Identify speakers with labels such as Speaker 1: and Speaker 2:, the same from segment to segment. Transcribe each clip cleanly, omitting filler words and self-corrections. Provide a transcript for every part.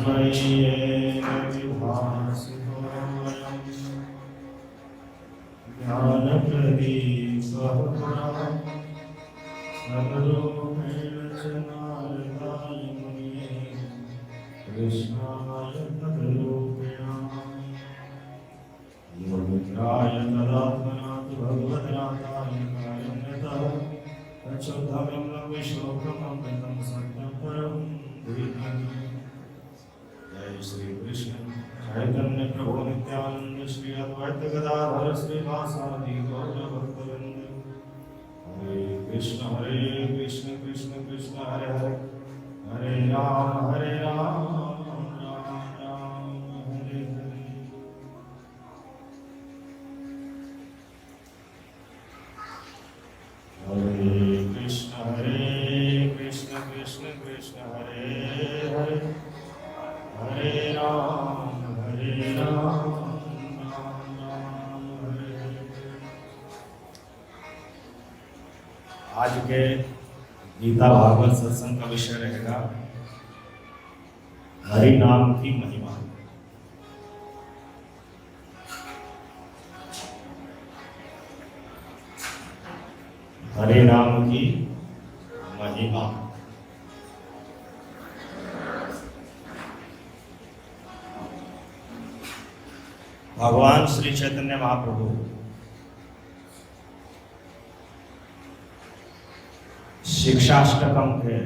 Speaker 1: त्वय्येव विभासितो वयं ज्ञानप्रदीपः सर्वरूपेण च नारदाय मुनये कृष्णाय तद्रूपिणा योगिन्द्राय तदात्मनाथ भगवद्राताय कारुण्यतः तच्छोद्धमं विश्वोकममृतं सत्यं परं धीमहि। जय श्री कृष्ण चैतन्य प्रभु नित्यानंद श्री अद्वैत गदाधर श्रीवासादि गौर भक्तवृंद। हरे कृष्ण कृष्ण कृष्ण हरे हरे, हरे राम राम राम हरे हरे। हरे कृष्ण कृष्ण कृष्ण हरे हरे, हरे राम राम राम हरे हरे। आज के गीता भागवत सत्संग का विषय रहेगा हरि नाम की महिमा। हरि नाम की महिमा। भगवान श्री चैतन्य महाप्रभु शिक्षाष्टकम के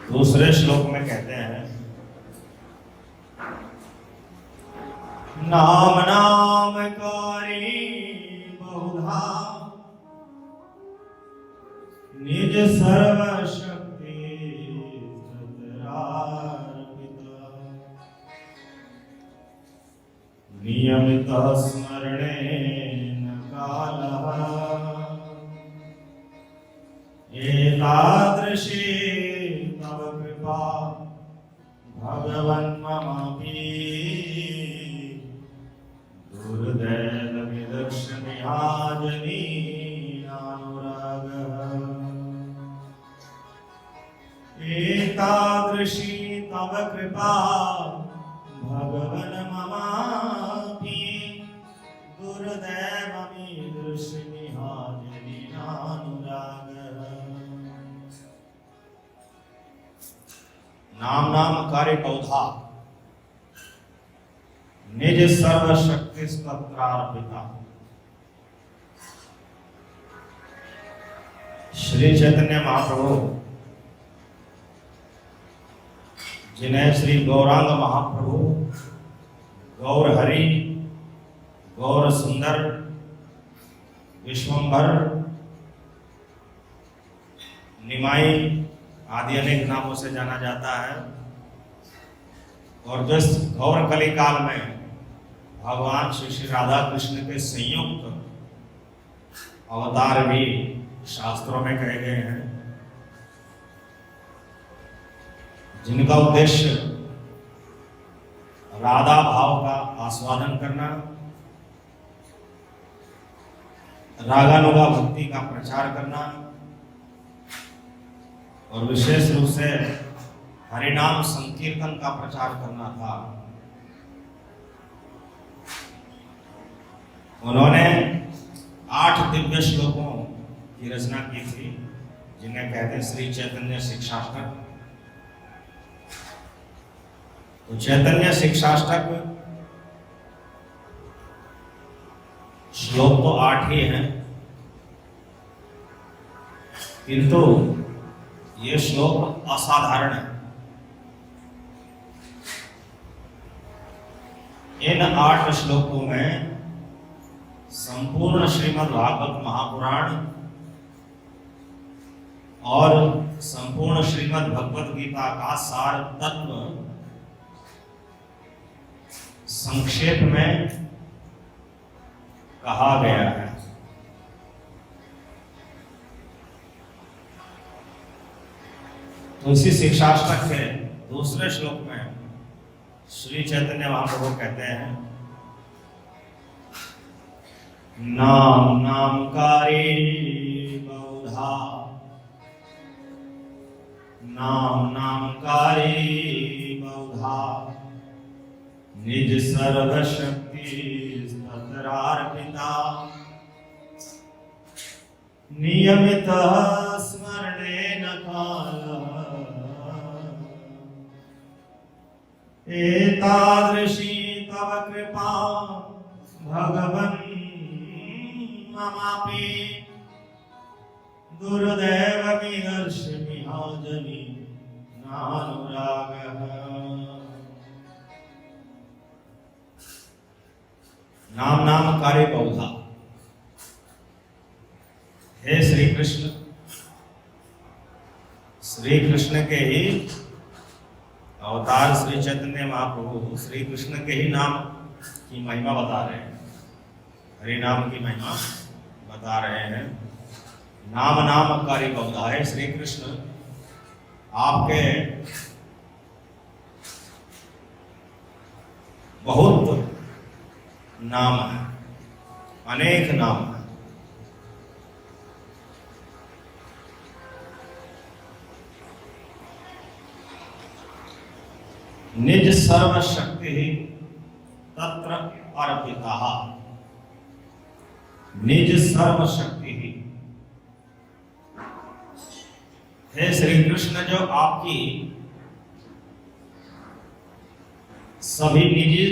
Speaker 1: दूसरे श्लोक में कहते हैं, नाम नामकारी बहुधा निज सर्वशक्ति नियमितः स्मरणेन कालः एतादृशी तव कृपा भगवन्ममापि दुर्दैवविदर्शनीयाजनीनानुरागः। एतादृशी तव कृपा भगवन्ममापि दुर्दैवविदर्शनीयाजनीनानुरागः। नाम नाम कार्य पौधा निज सर्वशक्ति स्तत्रार्पिता। श्री चैतन्य महाप्रभु जिन्हें श्री गौरांग महाप्रभु, गौर हरि, गौर सुंदर, विश्वंभर, निमाई आदि अनेक नामों से जाना जाता है, और जिस गौर कली काल में भगवान श्री श्री राधा कृष्ण के संयुक्त अवतार भी शास्त्रों में कहे गए हैं, जिनका उद्देश्य राधा भाव का आस्वादन करना, रागानुगा भक्ति का प्रचार करना और विशेष रूप से हरिनाम संकीर्तन का प्रचार करना था। उन्होंने 8 दिव्य श्लोकों की रचना की थी, जिन्हें कहते हैं श्री चैतन्य शिक्षाष्टक। तो चैतन्य शिक्षाष्टक श्लोक तो 8 ही हैं, किंतु ये श्लोक असाधारण है। इन 8 श्लोकों में संपूर्ण श्रीमद् भागवत महापुराण और संपूर्ण श्रीमद् भगवत गीता का सार तत्व संक्षेप में कहा गया है। तो इसी शिक्षाष्टक के दूसरे श्लोक में श्री चैतन्य महाप्रभु कहते हैं, नाम नामकारी बहुधा नाम नामकारी बहुधा निज सर्वशक्ति तत्रार्पिता नियमित स्मरणेन कालः एतादृशी तव कृपा भगवन् ममापि दुर्दैव विहर्षमिहाजनि नानुरागः। नाम नामकारी बहुधा। हे श्री कृष्ण, श्री कृष्ण के ही अवतार श्री चैतन्य महाप्रभु श्री कृष्ण के ही नाम की महिमा बता रहे हैं, हरि नाम की महिमा बता रहे हैं। नाम नामकारी बहुधा है श्री कृष्ण, आपके बहुत नाम है, अनेक नाम है। निज सर्वशक्ति तत्र अर्पिता। निज सर्वशक्ति। हे श्री कृष्ण, जो आपकी सभी निजी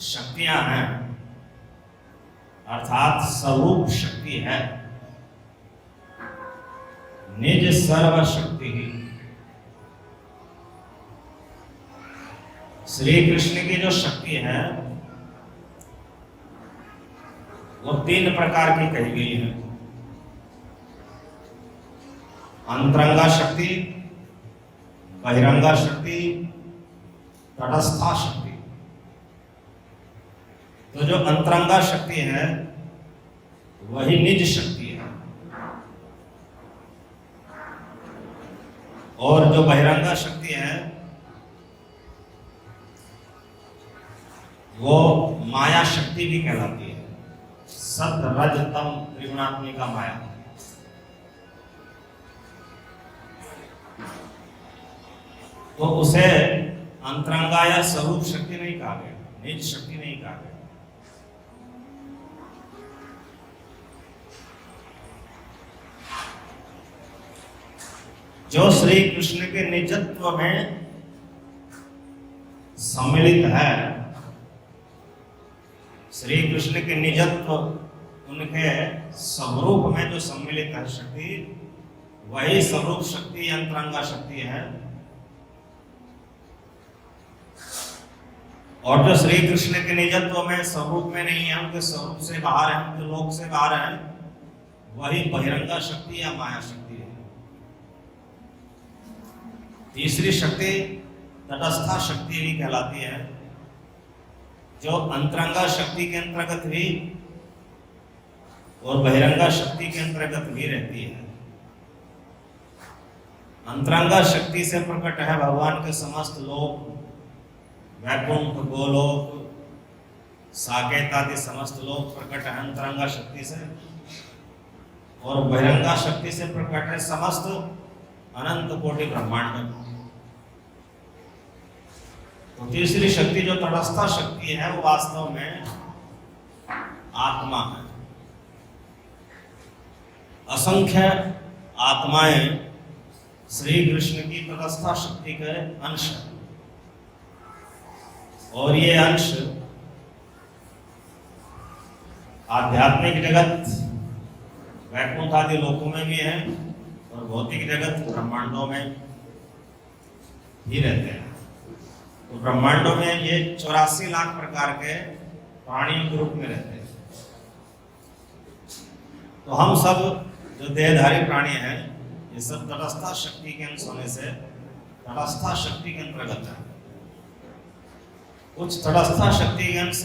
Speaker 1: शक्तियां हैं, अर्थात स्वरूप शक्ति है, निज सर्वशक्ति। श्री कृष्ण की जो शक्ति है वो 3 प्रकार की कही गई है। अंतरंगा शक्ति, बहिरंगा शक्ति, तटस्था शक्ति। तो जो अंतरंगा शक्ति है वही निज शक्ति है, और जो बहिरंगा शक्ति है वो माया शक्ति भी कहलाती है। सत रज तम त्रिगुणात्मिका माया। तो उसे अंतरंगा या स्वरूप शक्ति नहीं कहा गया, निज शक्ति नहीं कहा गया। जो श्री कृष्ण के निजत्व में सम्मिलित है, श्री कृष्ण के निजत्व, उनके स्वरूप में जो सम्मिलित है शक्ति, वही स्वरूप शक्ति अंतरंगा शक्ति है। और जो श्री कृष्ण के निजत्व में स्वरूप में नहीं है, उनके स्वरूप से बाहर है, उनके लोक से बाहर है, वही बहिरंगा शक्ति या माया शक्ति है। तीसरी शक्ति तटस्था शक्ति भी कहलाती है, जो अंतरंगा शक्ति के अंतर्गत भी और बहिरंगा शक्ति के अंतर्गत भी रहती है। अंतरंगा शक्ति से प्रकट है भगवान के समस्त लोक, वैकुंठ, गोलोक, साकेत आदि समस्त लोक प्रकट है अंतरंगा शक्ति से, और बहिरंगा शक्ति से प्रकट है समस्त अनंत कोटि ब्रह्मांड। तो तीसरी शक्ति जो तटस्था शक्ति है वो वास्तव में आत्मा है। असंख्य आत्माएं श्री कृष्ण की तटस्था शक्ति के अंश है, और ये अंश आध्यात्मिक जगत वैकुंठ आदि लोकों में भी है, और भौतिक जगत ब्रह्मांडों में ही रहते हैं। तो ब्रह्मांडों में ये 84 लाख प्रकार के प्राणियों के रूप में रहते हैं। तो हम सब जो देहधारी प्राणी हैं, ये सब तटस्था शक्ति के अंश होने से तटस्था शक्ति के अंतर्गत है। कुछ तटस्था शक्ति के अंश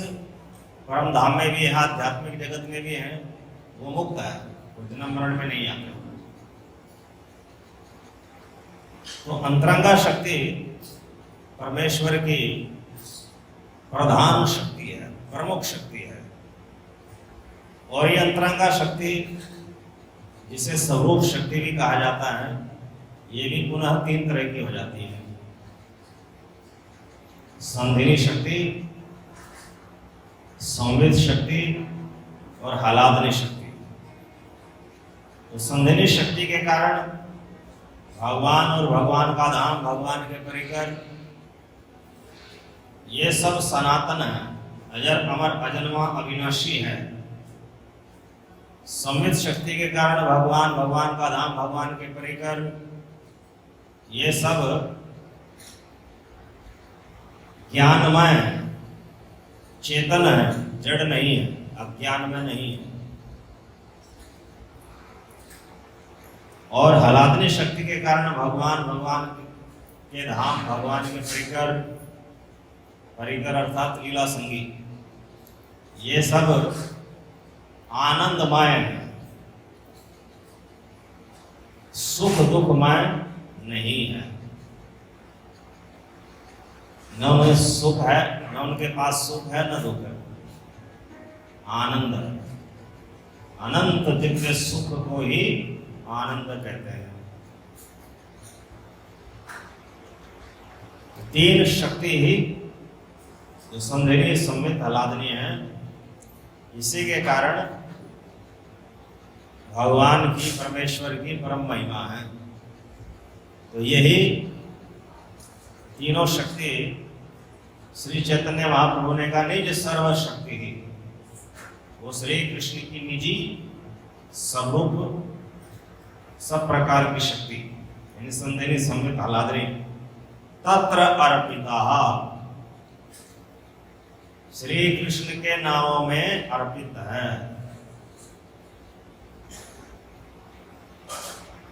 Speaker 1: परम धाम में भी है, आध्यात्मिक जगत में भी है, वो मुक्त है, वो जन्म मरण में नहीं आते। तो अंतरंगा शक्ति परमेश्वर की प्रधान शक्ति है, प्रमुख शक्ति है। और ये अंतरंगा शक्ति, जिसे स्वरूप शक्ति भी कहा जाता है, ये भी पुनः 3 तरह की हो जाती है। संधिनी शक्ति, संवित शक्ति और हलादनी शक्ति। तो संधिनी शक्ति के कारण भगवान और भगवान का धाम, भगवान के परिकर, ये सब सनातन है, अजर अमर अजन्मा अविनाशी है। संवित शक्ति के कारण भगवान, भगवान का धाम, भगवान के परिकर, ये सब ज्ञानमय चेतन है, जड़ नहीं है, अज्ञान में नहीं है। और हलादनी शक्ति के कारण भगवान, भगवान के धाम, भगवान के परिकर, परिकर अर्थात लीला संगी, ये सब आनंदमय है, सुख दुखमय नहीं है। न उनमें सुख है, न उनके पास सुख है, न दुख है, आनंद है। अनंत दिव्य सुख को ही आनंद कहते हैं। 3 शक्ति ही जो संधिनी, संवित, हलादनी है, इसी के कारण भगवान की, परमेश्वर की परम महिमा है। तो यही तीनों शक्ति श्री चैतन्य महाप्रभु ने कहा निज सर्व शक्ति ही, वो श्री कृष्ण की निजी स्वरूप सब प्रकार की शक्ति, यानी संधिनी, संवित, हलादनी, तत्र अर्पिता, श्री कृष्ण के नामों में अर्पित है।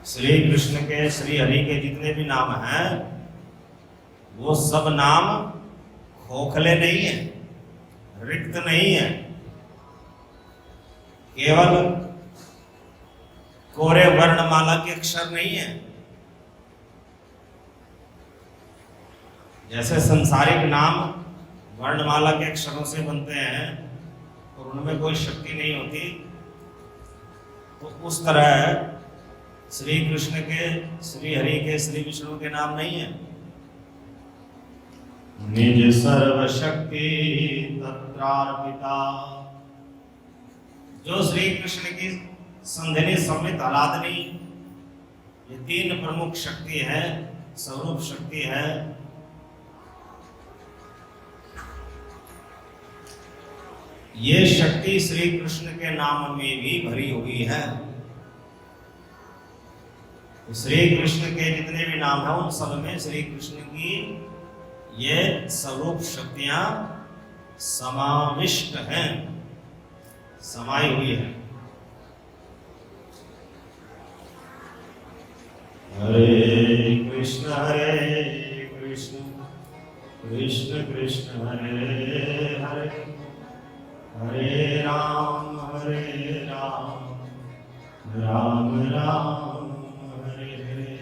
Speaker 1: श्री कृष्ण के, श्री हरि के जितने भी नाम हैं, वो सब नाम खोखले नहीं है, रिक्त नहीं है, केवल कोरे वर्णमाला के अक्षर नहीं है। जैसे सांसारिक नाम वर्णमाला के अक्षरों से बनते हैं और उनमें कोई शक्ति नहीं होती, तो उस तरह श्री कृष्ण के, श्री हरि के, श्री विष्णु के नाम नहीं है। निज सर्व शक्ति तत्रार्पिता, जो श्री कृष्ण की संधिनी, संवित, हलादनी, ये 3 प्रमुख शक्ति है, स्वरूप शक्ति है, ये शक्ति श्री कृष्ण के नाम में भी भरी हुई है। तो श्री कृष्ण के जितने भी नाम हैं, उन सब में श्री कृष्ण की ये स्वरूप शक्तियां समाविष्ट हैं, समाई हुई है। हरे कृष्ण कृष्ण कृष्ण हरे हरे, हरे राम राम राम हरे हरे।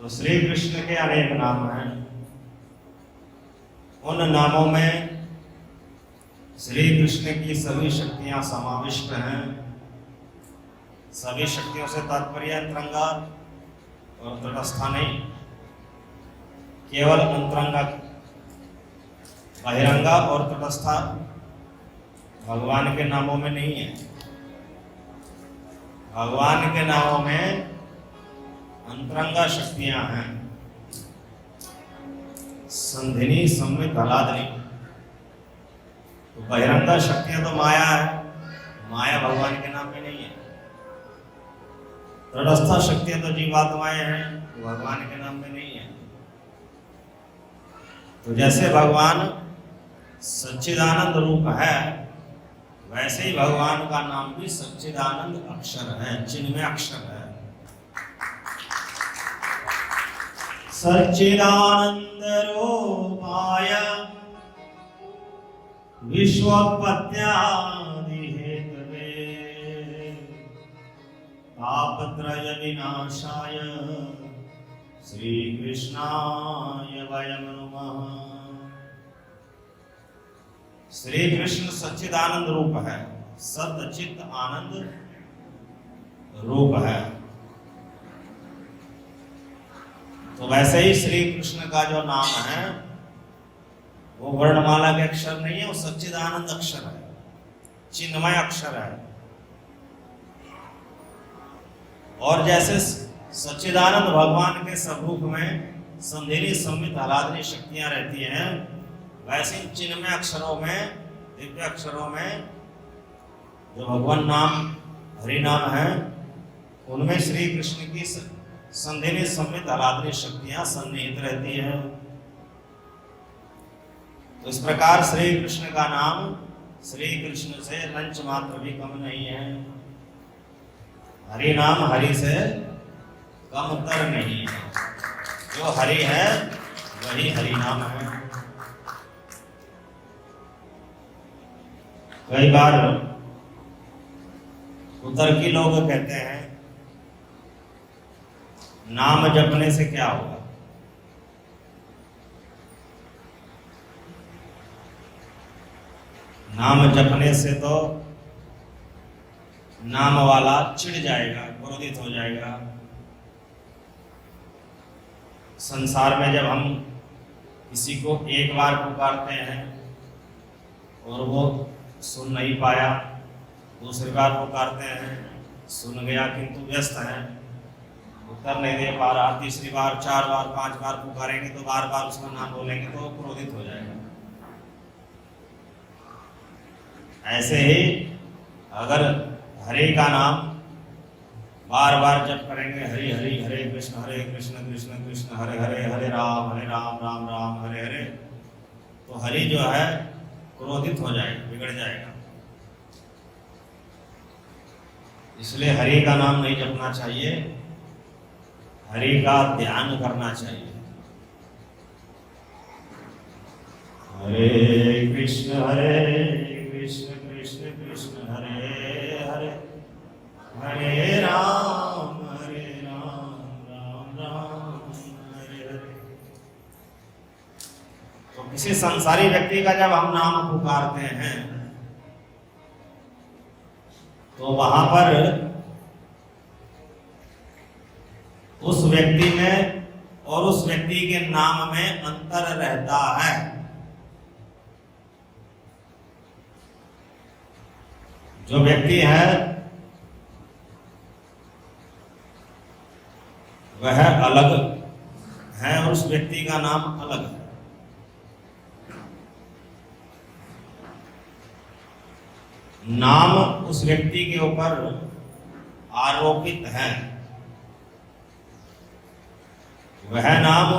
Speaker 1: तो श्री कृष्ण के अनेक नाम हैं, उन नामों में श्री कृष्ण की सभी शक्तियां समाविष्ट हैं। सभी शक्तियों से तात्पर्य अंतरंगा और तटस्था नहीं, केवल अंतरंगा, बहिरंगा और तटस्था भगवान के नामों में नहीं है। भगवान के नामों में अंतरंगा शक्तियां हैं, संधिनी, संवित, हलादनी। तो बहिरंगा शक्तियां तो माया है, माया भगवान के नाम में नहीं है। तटस्था शक्तियां तो जीवात्माएं हैं, तो भगवान के नाम में नहीं है। तो जैसे भगवान सच्चिदानंद रूप है, वैसे ही भगवान का नाम भी सच्चिदानंद अक्षर है, चिन्मय अक्षर है। सच्चिदानंद रूपाय विश्वोत्पत्त्यादि हेतवे तापत्रय विनाशाय श्री कृष्णाय वयं नमः। श्री कृष्ण सच्चिदानंद रूप है, सत चित आनंद रूप है। तो वैसे ही श्री कृष्ण का जो नाम है वो वर्णमाला के अक्षर नहीं है, वो सच्चिदानंद अक्षर है, चिन्मय अक्षर है। और जैसे सच्चिदानंद भगवान के स्वरूप में संधिनी संमित आह्लादनी शक्तियां रहती हैं, वैसे इन चिन्मय अक्षरों में, दिव्य अक्षरों में जो भगवान नाम हरि नाम है, उनमें श्री कृष्ण की संधिनी संमित आह्लादनी शक्तियां सन्निहित रहती हैं। तो इस प्रकार श्री कृष्ण का नाम श्री कृष्ण से लंच मात्र भी कम नहीं है। हरि नाम हरि से कम तर नहीं है। जो हरि है वही हरि नाम है। कई बार उतर की लोग कहते हैं नाम जपने से क्या होगा। नाम जपने से तो नाम वाला चिढ़ जाएगा, क्रोधित हो जाएगा। संसार में जब हम किसी को एक बार पुकारते हैं और वो सुन नहीं पाया, दूसरी बार पुकारते हैं, सुन गया किंतु व्यस्त है, उत्तर नहीं दे पा रहा, तीसरी बार, 4 बार, 5 बार पुकारेंगे तो बार बार उसका नाम बोलेंगे तो क्रोधित हो जाएगा। ऐसे ही अगर हरि का नाम बार बार जप करेंगे, हरि हरि हरे कृष्ण कृष्ण कृष्ण हरे हरे, हरे राम राम राम हरे हरे, तो हरि जो है क्रोधित हो जाएगा, बिगड़ जाएगा। इसलिए हरि का नाम नहीं जपना चाहिए, हरि का ध्यान करना चाहिए। हरे कृष्ण कृष्ण कृष्ण हरे हरे, हरे राम राम राम हरे हरे। तो किसी संसारी व्यक्ति का जब हम नाम पुकारते हैं तो वहां पर उस व्यक्ति में और उस व्यक्ति के नाम में अंतर रहता है। जो व्यक्ति है वह अलग है और उस व्यक्ति का नाम अलग है। नाम उस व्यक्ति के ऊपर आरोपित है, वह नाम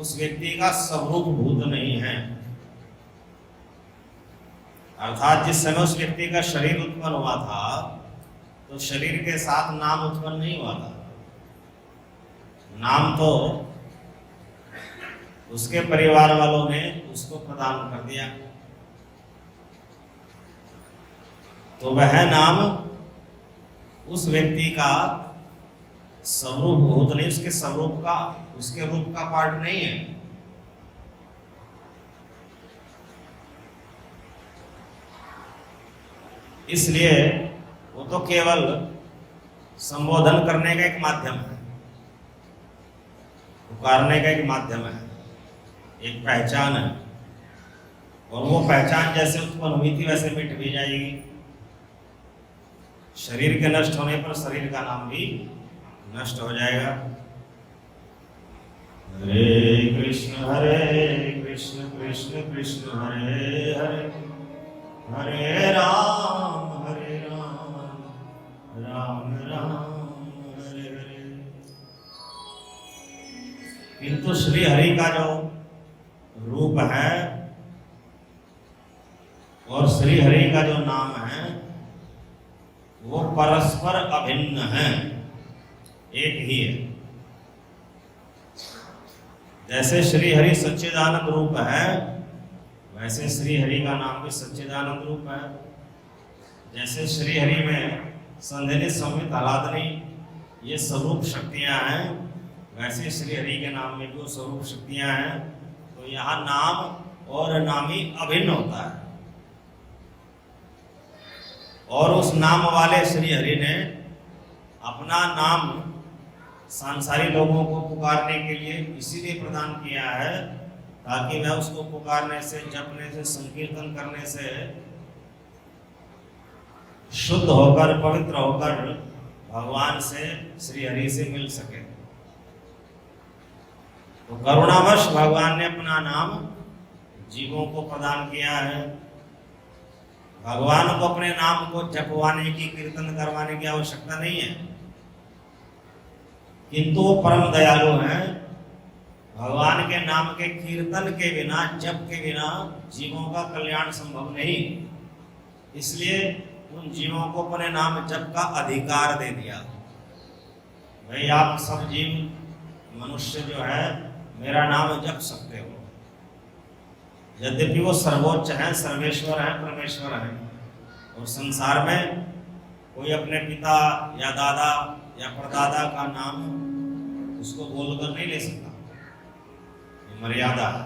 Speaker 1: उस व्यक्ति का स्वरूप भूत नहीं है। अर्थात जिस समय उस व्यक्ति का शरीर उत्पन्न हुआ था तो शरीर के साथ नाम उत्पन्न नहीं हुआ था। नाम तो उसके परिवार वालों ने उसको प्रदान कर दिया। तो वह नाम उस व्यक्ति का स्वरूप भूत नहीं, उसके स्वरूप का, उसके रूप का पार्ट नहीं है। इसलिए वो तो केवल संबोधन करने का एक माध्यम है, पुकारने का एक माध्यम है, एक पहचान है। और वो पहचान जैसे उत्पन्न हुई थी वैसे मिट भी जाएगी। शरीर के नष्ट होने पर शरीर का नाम भी नष्ट हो जाएगा। हरे कृष्ण कृष्ण कृष्ण हरे हरे, हरे राम राम राम हरे हरे। किंतु श्री हरि का जो रूप है और श्री हरि का जो नाम है वो परस्पर अभिन्न है, एक ही है। जैसे श्री हरि सच्चिदानंद रूप है वैसे श्री हरि का नाम भी सच्चिदानंद रूप है। जैसे श्री हरि में संधिनी संमित आह्लादनी ये स्वरूप शक्तियां हैं, वैसे श्री हरि के नाम में जो स्वरूप शक्तियां हैं। तो यहाँ नाम और नामी अभिन्न होता है। और उस नाम वाले श्री हरि ने अपना नाम सांसारी लोगों को पुकारने के लिए इसीलिए प्रदान किया है ताकि वह उसको पुकारने से, जपने से, संकीर्तन करने से शुद्ध होकर, पवित्र होकर भगवान से, श्री हरि से मिल सके। तो करुणावश भगवान ने अपना नाम जीवों को प्रदान किया है। भगवान को अपने नाम को जपवाने की, कीर्तन करवाने की आवश्यकता नहीं है, किंतु वो परम दयालु हैं। भगवान के नाम के कीर्तन के बिना, जप के बिना जीवों का कल्याण संभव नहीं। इसलिए उन जीवों को अपने नाम जप का अधिकार दे दिया। भाई आप सब जीव मनुष्य जो है मेरा नाम जप सकते हो। यद्यपि वो सर्वोच्च हैं, सर्वेश्वर हैं, परमेश्वर हैं, और संसार में कोई अपने पिता या दादा या परदादा का नाम उसको बोलकर नहीं ले सकता, ये मर्यादा है।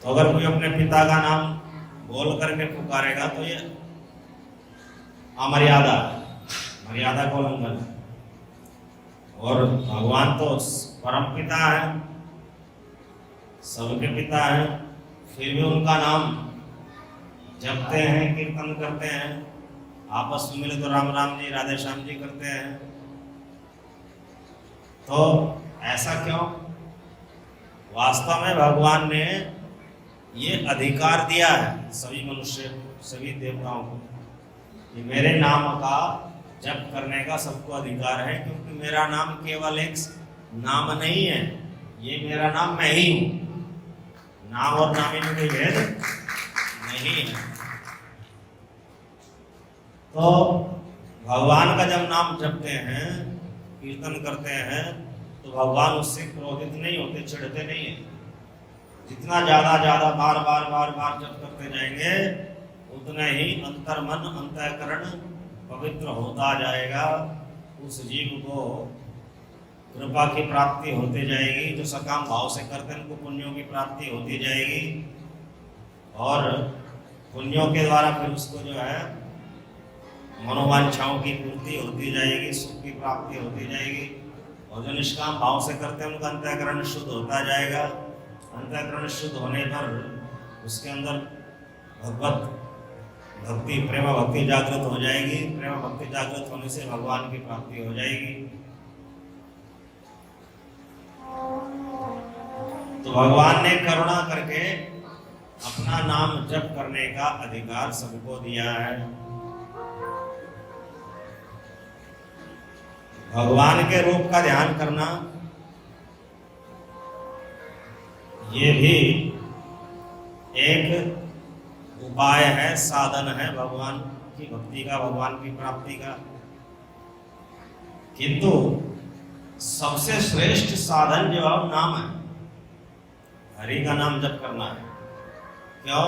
Speaker 1: तो अगर कोई अपने पिता का नाम बोल करके पुकारेगा तो ये अमर्यादा है, मर्यादा का उल्लंघन है। और भगवान तो परम पिता है, सबके पिता है, फिर भी उनका नाम जपते हैं, कीर्तन करते हैं। आपस में मिले तो राम राम जी, राधे श्याम जी करते हैं। तो ऐसा क्यों? वास्तव में भगवान ने ये अधिकार दिया है सभी मनुष्य, सभी देवताओं को कि मेरे नाम का जप करने का सबको अधिकार है, क्योंकि मेरा नाम केवल एक नाम नहीं है, ये मेरा नाम मैं ही हूं। नाम और नामी में कोई भेद नहीं है। तो भगवान का जब नाम जपते हैं, कीर्तन करते हैं, तो भगवान उससे क्रोधित नहीं होते, चिढ़ते नहीं है। जितना ज्यादा बार बार जप करते जाएंगे उतना ही अंतर्मन, अंतःकरण पवित्र होता जाएगा। उस जीव को कृपा की प्राप्ति होती जाएगी। जो सकाम भाव से करते हैं उनको पुण्यों की प्राप्ति होती जाएगी, और पुण्यों के द्वारा फिर उसको जो है मनोवांछाओं की पूर्ति होती जाएगी, सुख की प्राप्ति होती जाएगी। और जो निष्काम भाव से करते हैं उनका अंतःकरण शुद्ध होता जाएगा। अंतःकरण शुद्ध होने पर उसके अंदर भगवत भक्ति, प्रेम भक्ति जागृत हो जाएगी। प्रेम भक्ति जागृत होने से भगवान की प्राप्ति हो जाएगी। तो भगवान ने करुणा करके अपना नाम जप करने का अधिकार सबको दिया है। भगवान के रूप का ध्यान करना ये भी एक उपाय है, साधन है भगवान की भक्ति का, भगवान की प्राप्ति का। किंतु सबसे श्रेष्ठ साधन जो है नाम है, हरि का नाम जप करना है। क्यों?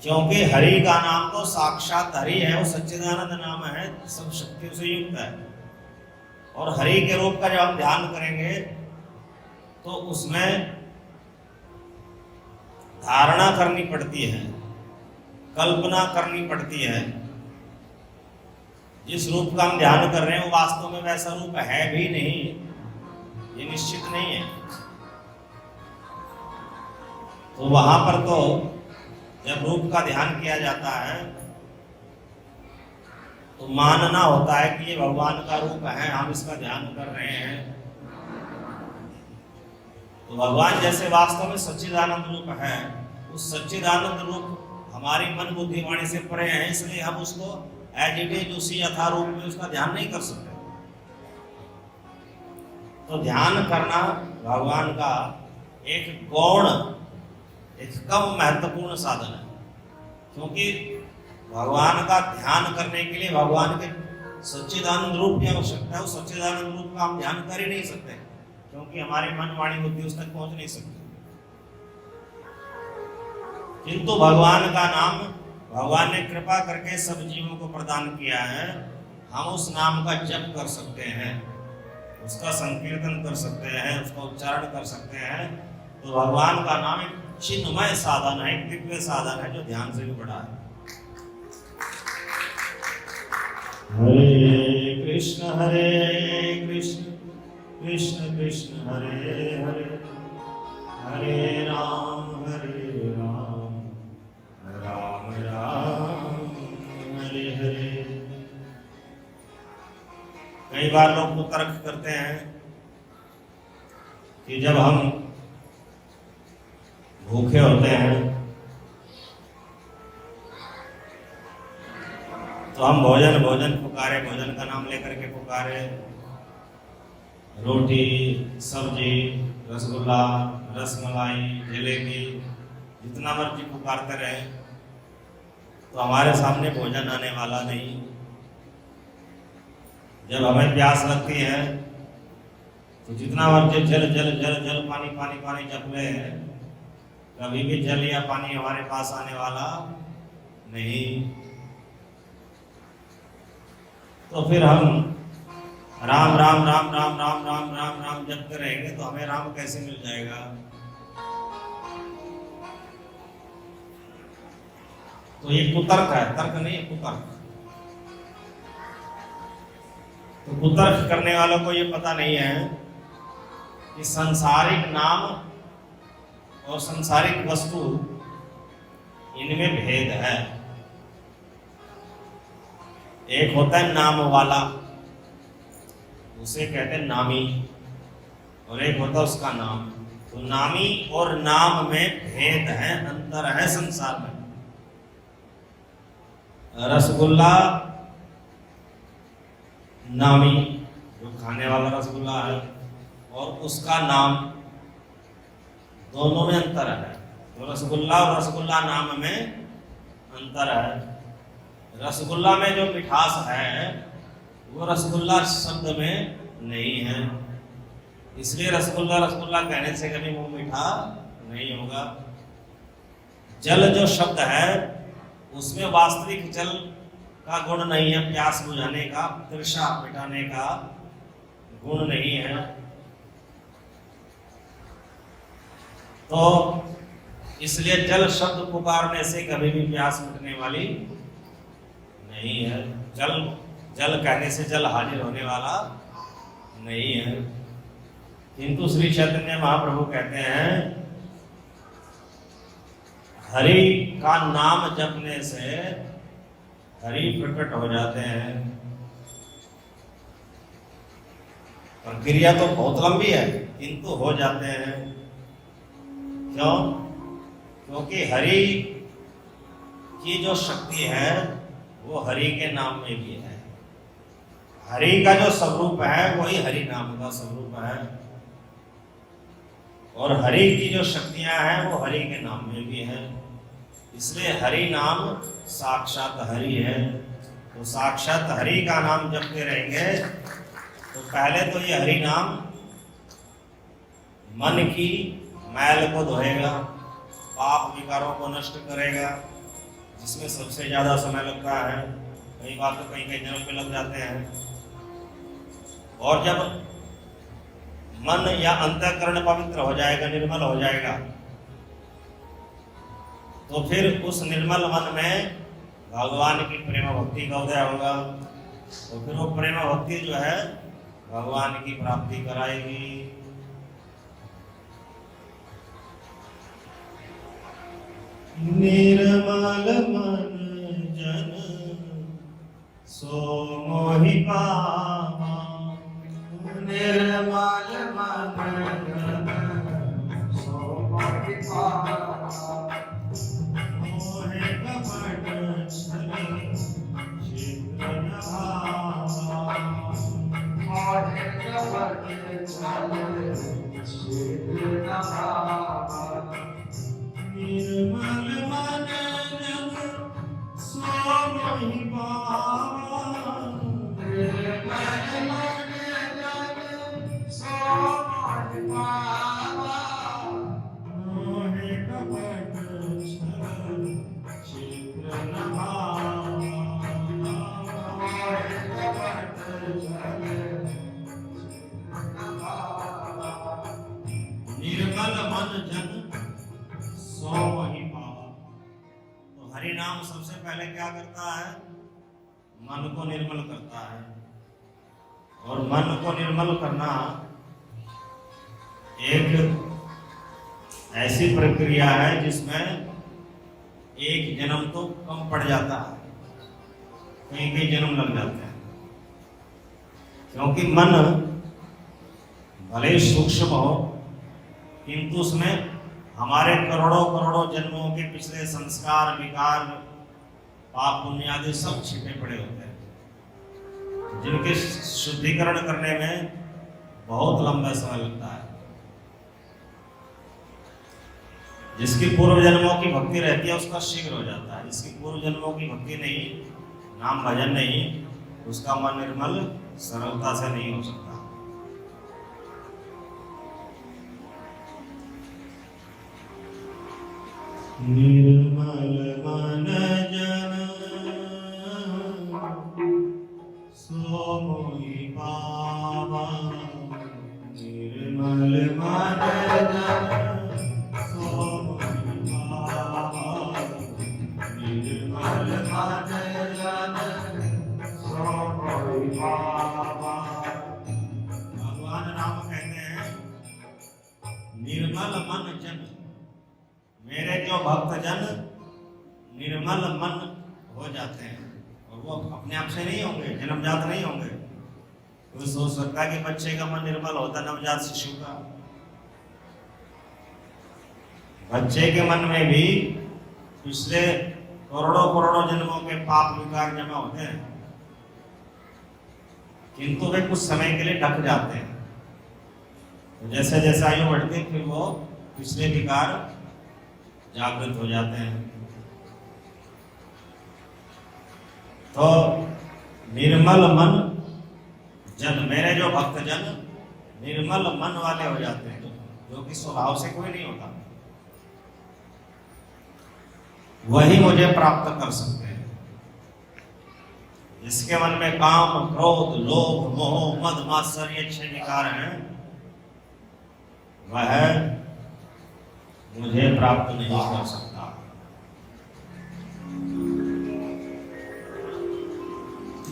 Speaker 1: क्योंकि हरि का नाम तो साक्षात हरि है, वो सच्चिदानंद नाम है, सब शक्तियों से युक्त है। और हरि के रूप का जब हम ध्यान करेंगे तो उसमें धारणा करनी पड़ती है, कल्पना करनी पड़ती है। जिस रूप का हम ध्यान कर रहे हैं वो वास्तव में वैसा रूप है भी नहीं, ये निश्चित नहीं है। तो वहां पर तो जब रूप का ध्यान किया जाता है तो मानना होता है कि ये भगवान का रूप है, हम इसका ध्यान कर रहे हैं। तो भगवान जैसे वास्तव में सच्चिदानंद रूप है, उस सच्चिदानंद रूप हमारी मन बुद्धि वाणी से परे हैं, इसलिए हम उसको एज इट इज उसी यथा रूप में उसका ध्यान नहीं कर सकते। तो ध्यान करना भगवान का एक गौण, एक कम महत्वपूर्ण साधन है, क्योंकि भगवान का ध्यान करने के लिए भगवान के सच्चिदानंद रूप की आवश्यकता है। उस सच्चिदानंद रूप का हम ध्यान कर ही नहीं सकते, क्योंकि हमारे मन वाणी बुद्धि उस तक पहुंच नहीं सकती। किंतु भगवान का नाम भगवान ने कृपा करके सब जीवों को प्रदान किया है। हम उस नाम का जप कर सकते हैं, उसका संकीर्तन कर सकते हैं, उसका उच्चारण कर सकते हैं। तो भगवान का नाम एक चिन्मय साधन है, एक दिव्य साधन है, जो ध्यान से भी बड़ा है। हरे कृष्ण हरे कृष्ण कृष्ण कृष्ण हरे हरे, हरे राम राम राम हरे हरे। कई बार लोग तो तर्क करते हैं कि जब हम भूखे होते हैं तो हम भोजन भोजन पुकारे, भोजन का नाम लेकर के पुकारे, रोटी सब्जी रसगुल्ला रसमलाई जलेबी जितना मर्जी पुकारते रहे तो हमारे सामने भोजन आने वाला नहीं। जब हमें प्यास लगती है तो जितना मर्जी जल जल जल जल पानी पानी पानी जप ले, कभी भी जल या पानी हमारे पास आने वाला नहीं। तो फिर हम राम राम राम राम राम राम राम राम जपते रहेंगे तो हमें राम कैसे मिल जाएगा? तो ये कुतर्क है, तर्क नहीं है, कुतर्क। तो कुतर्क करने वालों को ये पता नहीं है कि सांसारिक नाम और सांसारिक वस्तु इनमें भेद है। एक होता है नाम वाला, उसे कहते हैं नामी, और एक होता है उसका नाम। तो नामी और नाम में भेद है, अंतर है संसार में। रसगुल्ला नामी जो खाने वाला रसगुल्ला है और उसका नाम, दोनों में अंतर है। तो रसगुल्ला और रसगुल्ला नाम में अंतर है। रसगुल्ला में जो मिठास है वो रसगुल्ला शब्द में नहीं है, इसलिए रसगुल्ला रसगुल्ला कहने से कभी मुंह मीठा नहीं होगा। जल जो शब्द है उसमें वास्तविक जल का गुण नहीं है, प्यास बुझाने का, तृषा मिटाने का गुण नहीं है। तो इसलिए जल शब्द पुकारने से कभी भी प्यास मिटने वाली नहीं है। जल जल कहने से जल हाजिर होने वाला नहीं है। किंतु श्री चैतन्य महाप्रभु कहते हैं हरि का नाम जपने से हरि प्रकट हो जाते हैं। प्रक्रिया तो बहुत लंबी है किंतु हो जाते हैं। क्यों? क्योंकि हरि की जो शक्ति है वो हरि के नाम में भी है। हरि का जो स्वरूप है वही हरि नाम का स्वरूप है, और हरि की जो शक्तियां हैं वो हरि के नाम में भी है। इसलिए हरि नाम साक्षात हरि है। तो साक्षात हरि का नाम जपते रहेंगे तो पहले तो ये हरि नाम मन की मैल को धोएगा, पाप विकारों को नष्ट करेगा, जिसमें सबसे ज्यादा समय लगता है। कई बार तो कहीं कहीं जन्म पे लग जाते हैं। और जब मन या अंतःकरण पवित्र हो जाएगा, निर्मल हो जाएगा, तो फिर उस निर्मल मन में भगवान की प्रेम भक्ति का उदय होगा। तो फिर वो प्रेम भक्ति जो है भगवान की प्राप्ति कराएगी। निर्मल मन जन सो मोहि पावा, निर्मल मन जन सो मोहि पावा, मोहे कपट छल छिद्र न भावा, मोहे कपट छल छिद्र न भावा, निर्मल मन जन सो मोहि पावा, निर्मल मन जन सो मोहि पावा, मोहे कपट छल छिद्र न भावा, मोहे कपट छल छिद्र न भावा, निर्मल मन जन सो मोहि पावा। तो हरि नाम सबसे पहले क्या करता है? मन को निर्मल करता है। और मन को निर्मल करना एक ऐसी प्रक्रिया है जिसमें एक जन्म तो कम पड़ जाता है, कई कई जन्म लग जाते हैं, क्योंकि मन भले ही सूक्ष्म हो किंतु उसमें हमारे करोड़ों करोड़ों जन्मों के पिछले संस्कार, विकार, पाप पुण्य आदि सब छिपे पड़े होते हैं, जिनके शुद्धिकरण करने में बहुत लंबा समय लगता है। जिसकी पूर्व जन्मों की भक्ति रहती है उसका शीघ्र हो जाता है, जिसकी पूर्व जन्मों की भक्ति नहीं, नाम भजन नहीं, उसका मन निर्मल सरलता से नहीं हो सकता। निर्मल मन जन सो मोहि पावा, निर्मल मन जन सो मोहि पावा, निर्मल मन जन सो मोहि पावा। भगवान राम कहते हैं निर्मल मन जन, मेरे जो भक्त जन निर्मल मन हो जाते हैं, और वो अपने आप से नहीं होंगे, जन्मजात नहीं होंगे। कोई सोच सकता है कि बच्चे का मन निर्मल होता, नवजात शिशु का। बच्चे के मन में भी पिछले करोड़ों करोड़ों जन्मों के पाप विकार जमा होते हैं, किंतु वे कुछ समय के लिए ढक जाते हैं। तो जैसे जैसे आयु बढ़ती है फिर वो पिछले विकार जागृत हो जाते हैं। तो निर्मल मन जन, मेरे जो भक्त जन निर्मल मन वाले हो जाते हैं, जो कि स्वभाव से कोई नहीं होता, वही मुझे प्राप्त कर सकते हैं। जिसके मन में काम, क्रोध, लोभ, मोह, मद, मात्सर्य, छह विकार हैं, वह मुझे प्राप्त नहीं कर सकता।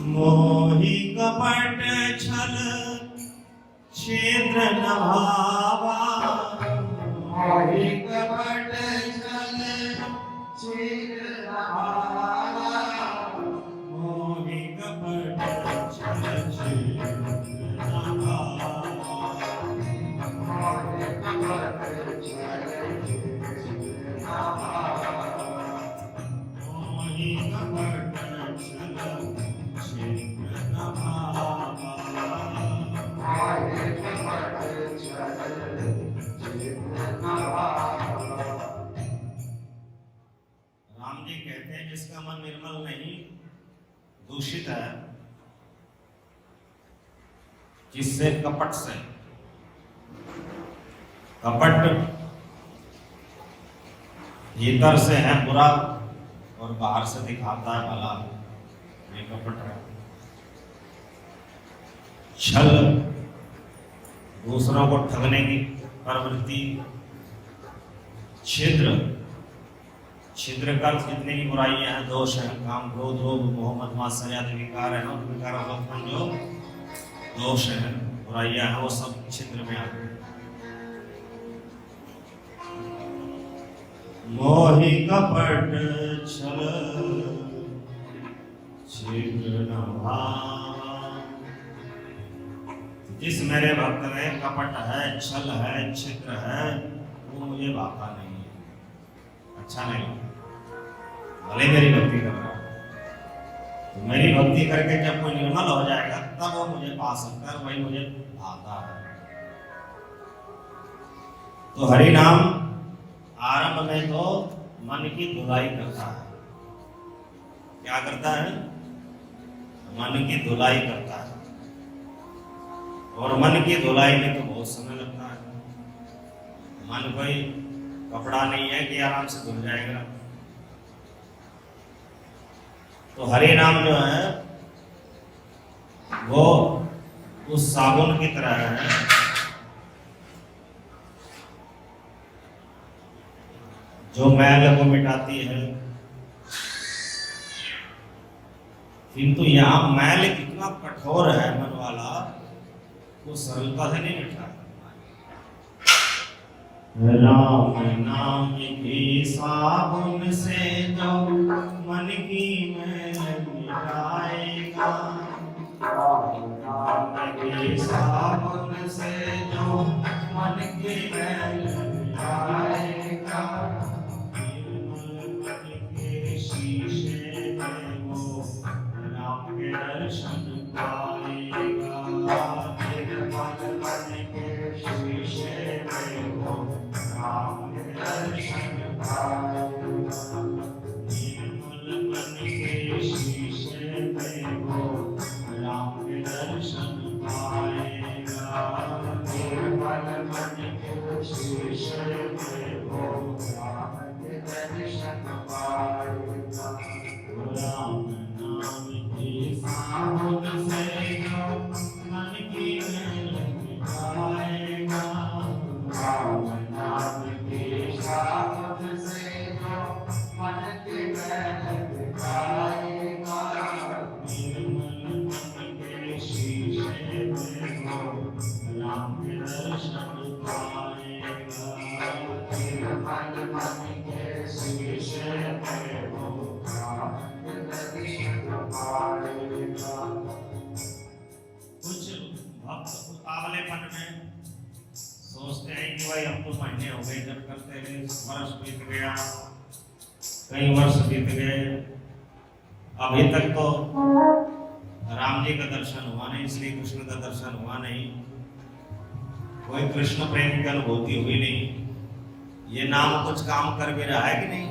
Speaker 1: मोहि कपट छल छिद्र न भावा, मोहि कपट छल छिद्र न भावा, मोहि कपट छल छिद्र न भावा, मोहि कपट छल राम जी कहते हैं जिसका मन निर्मल नहीं, दूषित है, जिससे कपट से, कपट भीतर से है बुरा और बाहर से दिखाता है भला, ये कपट है। छल, दूसरों को ठगने की प्रवृत्ति। छिद्र, छिद्र का जितनी भी बुराइयां हैं, दोष हैं, काम, क्रोध, लोभ, मोह, मद, मात्सर्य आदि विकार है ना, उन विकारों का उत्पन्न जो दोष हैं, बुराइयां हैं, वो सब छिद्र में आते हैं। मोहि कपट छल छिद्र न भावा, जिस मेरे भक्त में कपट है, छल है, छिद्र है, वो मुझे भाता नहीं है, अच्छा नहीं लगता। भले मेरी भक्ति कर रहा है, तो मेरी भक्ति करके जब कोई निर्मल हो जाएगा तब वो मुझे पा सकता है, वही मुझे भाता है। तो हरि नाम आरंभ में तो मन की धुलाई करता है। क्या करता है? मन की धुलाई करता है, और मन की धुलाई में तो बहुत समय लगता है। मन कोई कपड़ा नहीं है कि आराम से धुल जाएगा। तो हरि नाम जो है वो उस साबुन की तरह है जो मैल को मिटाती है। किंतु यहाँ मैल कितना जितना कठोर है मन वाला वो सरलता से नहीं मिटता। राम नाम की साबुन से जो मन की मैल मिटाएगा, राम की साबुन से जो मन की मैल मिटाएगा, निर्मल मन के शीशे में वो राम के दर्शन पाएगा, निर्मल मन के शीशे में वो राम के दर्शन पाएगा, निर्मल मन के शीशे में वो राम के दर्शन पाएगा, निर्मल मन के शीशे में वो राम के दर्शन पाएगा। राम नाम की साबुन से जो मन की मैल मिटाएगा, राम नाम की साबुन से जो मन की मैल मिटाएगा, निर्मल मन के शीशे में वो राम के दर्शन पाएगा, निर्मल मन के शीशे में वो राम के दर्शन पाएगा। कुछ भक्त उतावलेपन में सोचते हैं कि भाई अब तो महीने हो गए जब करते हुए, वर्ष बीत गया, कई वर्ष बीत गए, अभी तक तो राम जी का दर्शन हुआ नहीं, श्री कृष्ण का दर्शन हुआ नहीं, कोई कृष्ण प्रेम की अनुभूति हुई नहीं, ये नाम कुछ काम कर भी रहा है कि नहीं?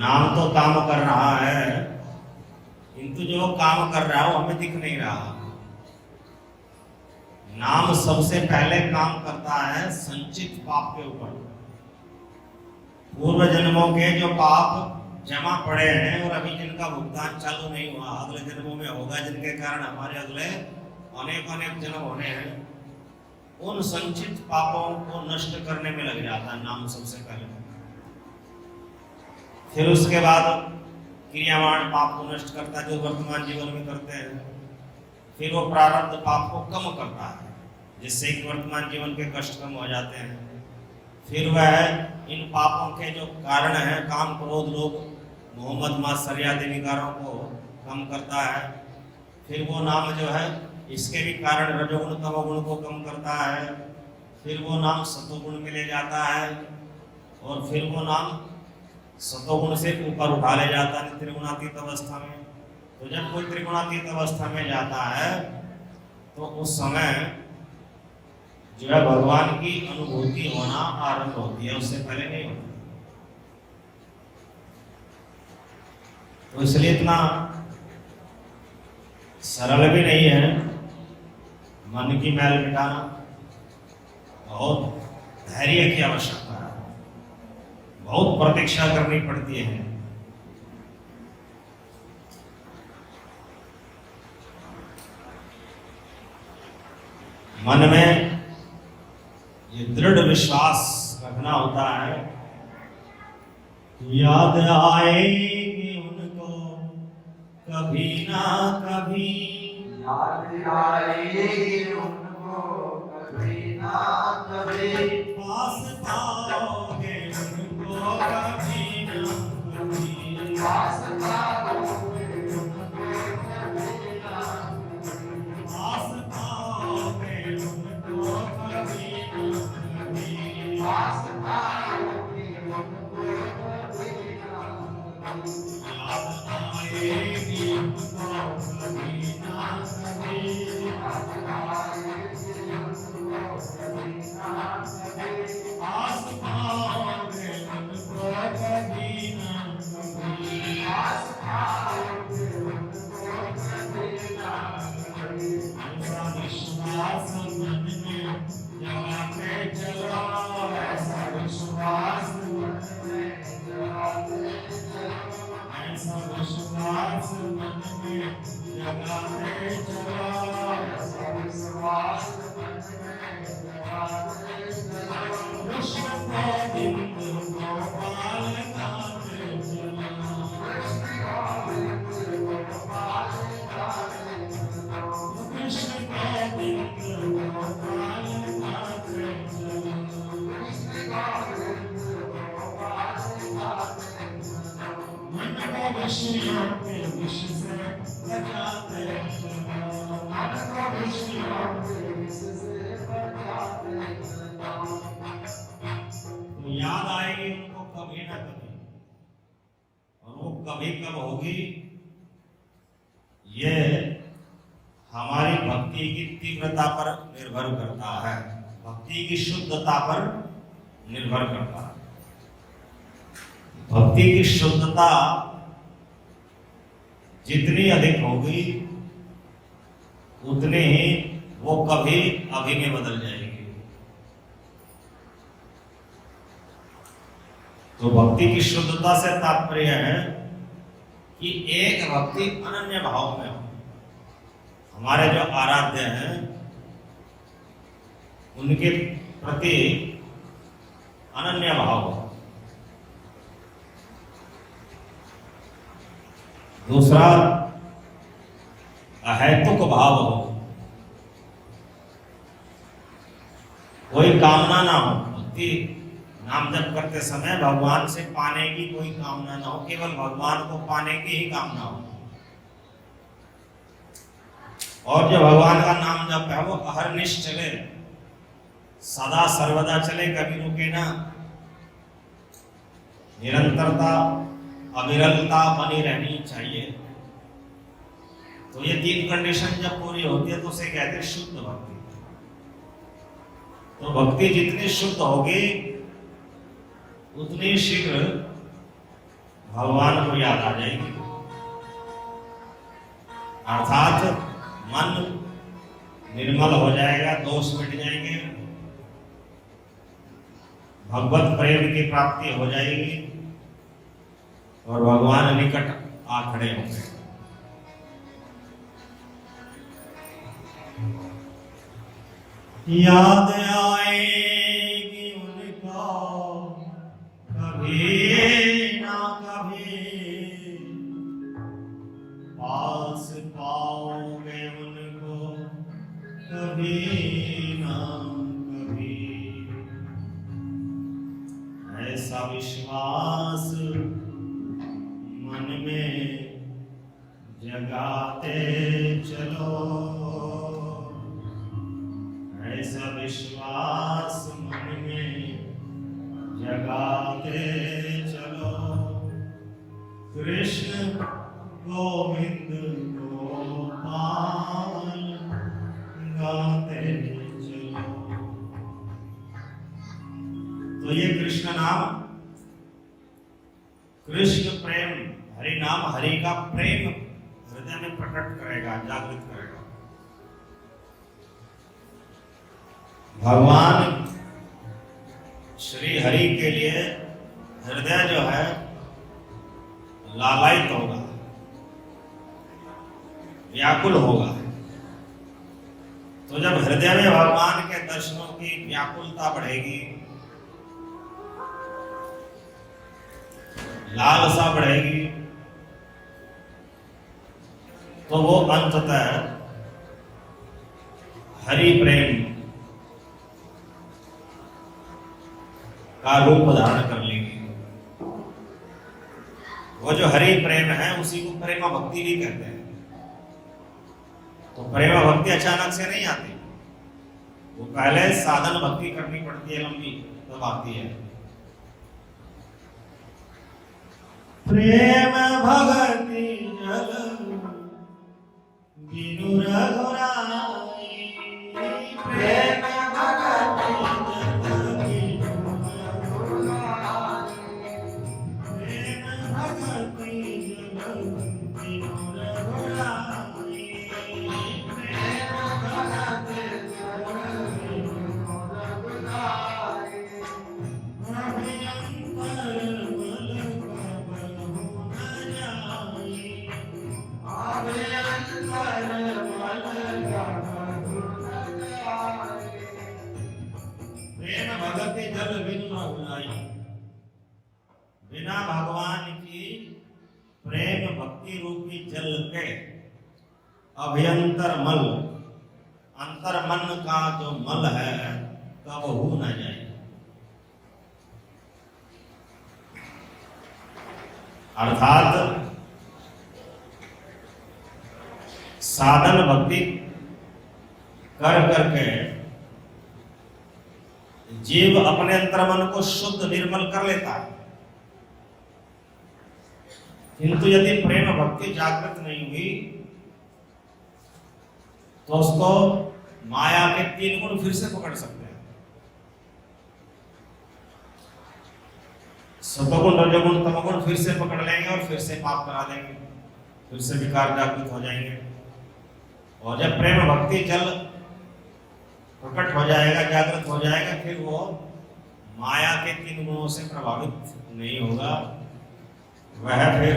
Speaker 1: नाम तो काम कर रहा है, किंतु जो काम कर रहा है वो हमें दिख नहीं रहा। नाम सबसे पहले काम करता है संचित पाप के ऊपर। पूर्व जन्मों के जो पाप जमा पड़े हैं और अभी जिनका भुगतान चालू नहीं हुआ, अगले जन्मों में होगा, जिनके कारण हमारे अगले अनेक अनेक जन्म होने हैं, उन संचित पापों को नष्ट करने में लग जाता है नाम सबसे पहले। फिर उसके बाद क्रियावान पाप को नष्ट करता है जो वर्तमान जीवन में करते हैं। फिर वो प्रारब्ध पाप को कम करता है जिससे कि वर्तमान जीवन के कष्ट कम हो जाते हैं। फिर वह इन पापों के जो कारण हैं, काम क्रोध लोभ मोहम्मद मात्सर्य आदि विकारों को कम करता है। फिर वो नाम जो है इसके भी कारण रजोगुण तमोगुण को कम करता है। फिर वो नाम सतोगुण में ले जाता है और फिर वो नाम सतोगुण से ऊपर उठा ले जाता है त्रिगुणातीत अवस्था में। तो जब कोई त्रिगुणातीत अवस्था में जाता है तो उस समय जो है भगवान की अनुभूति होना आरंभ होती है, उससे पहले नहीं होती। तो इसलिए इतना सरल भी नहीं है मन की मैल मिटाना, बहुत धैर्य की आवश्यकता है, बहुत प्रतीक्षा करनी पड़ती है। मन में ये दृढ़ विश्वास रखना होता है, याद आएगी उनको कभी ना कभी,
Speaker 2: याद आएगी उनको कभी ना कभी,
Speaker 1: पास पाओगे उनको कभी ना कभी,
Speaker 2: पास पाओगे उनको कभी ना कभी,
Speaker 1: पास पाओगे उनको कभी ना कभी,
Speaker 2: पास पाओगे उनको कभी ना कभी,
Speaker 1: याद आएगी उनको कभी ना कभी,
Speaker 2: याद आएगी उनको कभी ना कभी,
Speaker 1: पास पाओगे उनको कभी ना कभी, के विष से बचाते चलो।
Speaker 2: मन को विषयों के विष से बचाते चलो।
Speaker 1: तो याद आएगी उनको कभी ना कभी, और वो कभी कब होगी, ये हमारी भक्ति की तीव्रता पर निर्भर करता है, भक्ति की शुद्धता पर निर्भर करता है। भक्ति की शुद्धता जितनी अधिक होगी उतनी ही वो कभी अभी में बदल जाएगी। तो भक्ति की शुद्धता से तात्पर्य है कि एक भक्ति अनन्य भाव में हो। हमारे जो आराध्य हैं उनके प्रति अनन्य भाव हो। दूसरा अहैतुक भाव हो, कोई कामना ना हो। भक्ति नाम जप करते समय भगवान से पाने की कोई कामना ना हो, केवल भगवान को पाने की ही कामना हो। और जो भगवान का नाम जप है वो अहर्निश चले, सदा सर्वदा चले, कभी रुके ना। निरंतरता अविरलता बनी रहनी चाहिए। तो ये तीन कंडीशन जब पूरी होती है तो उसे कहते हैं शुद्ध भक्ति। तो भक्ति जितनी शुद्ध होगी उतनी शीघ्र भगवान को याद आ जाएगी। अर्थात मन निर्मल हो जाएगा, दोष मिट जाएंगे, भगवत प्रेम की प्राप्ति हो जाएगी और भगवान निकट आ खड़े होंगे। याद आएगी उनको कभी ना कभी, पास पाओगे उनको कभी ना कभी। ऐसा विश्वास मन में जगाते चलो, ऐसा विश्वास मन में जगाते चलो। कृष्ण गोविंद गोपाल गाते चलो। तो ये कृष्ण नाम, कृष्ण प्रेम, हरि नाम, हरि का प्रेम हृदय में प्रकट करेगा, जागृत करेगा। भगवान श्री हरि के लिए हृदय जो है लालायित होगा, व्याकुल होगा। तो जब हृदय में भगवान के दर्शनों की व्याकुलता बढ़ेगी, लालसा बढ़ेगी, तो वो अंततः हरि प्रेम का रूप धारण कर लेगी। वो जो हरि प्रेम है उसी को प्रेम भक्ति भी कहते हैं। तो प्रेम भक्ति अचानक से नहीं आती, वो पहले साधन भक्ति करनी पड़ती है, लंबी, तब आती है। प्रेम भक्ति जल बिनु रघुराई, प्रेम भक्ति जल बिनु रघुराई, प्रेम भक्ति जल बिनु रघुराई, प्रेम भक्ति जल बिनु रघुराई। प्रेम भगति जल बिनु न भुलाई। बिना भगवान की प्रेम भक्ति रूपी जल के अभ्यंतर मल, अंतर मन का जो मल है कब हो न जाए। अर्थात साधन भक्ति कर करके जीव अपने अंतर्मन को शुद्ध निर्मल कर लेता है, किंतु यदि प्रेम भक्ति जागृत नहीं हुई तो उसको माया के 3 गुण फिर से पकड़ सकते हैं। सतोगुण, रजोगुण, तमोगुण फिर से पकड़ लेंगे और फिर से पाप करा देंगे, फिर से विकार जागृत हो जाएंगे। और जब प्रेम भक्ति जल प्रकट हो जाएगा, जागृत हो जाएगा, फिर वो माया के 3 गुणों से प्रभावित नहीं होगा। वह फिर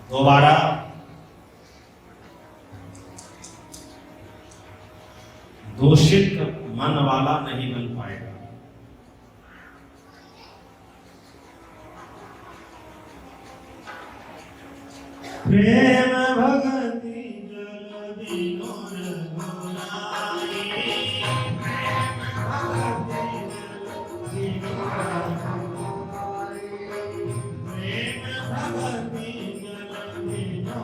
Speaker 1: दोबारा दूषित मन वाला नहीं बन पाएगा। प्रेम भगति जल बिनु रघुराई, प्रेम भगति जल बिनु रघुराई, प्रेम भगति जल बिनु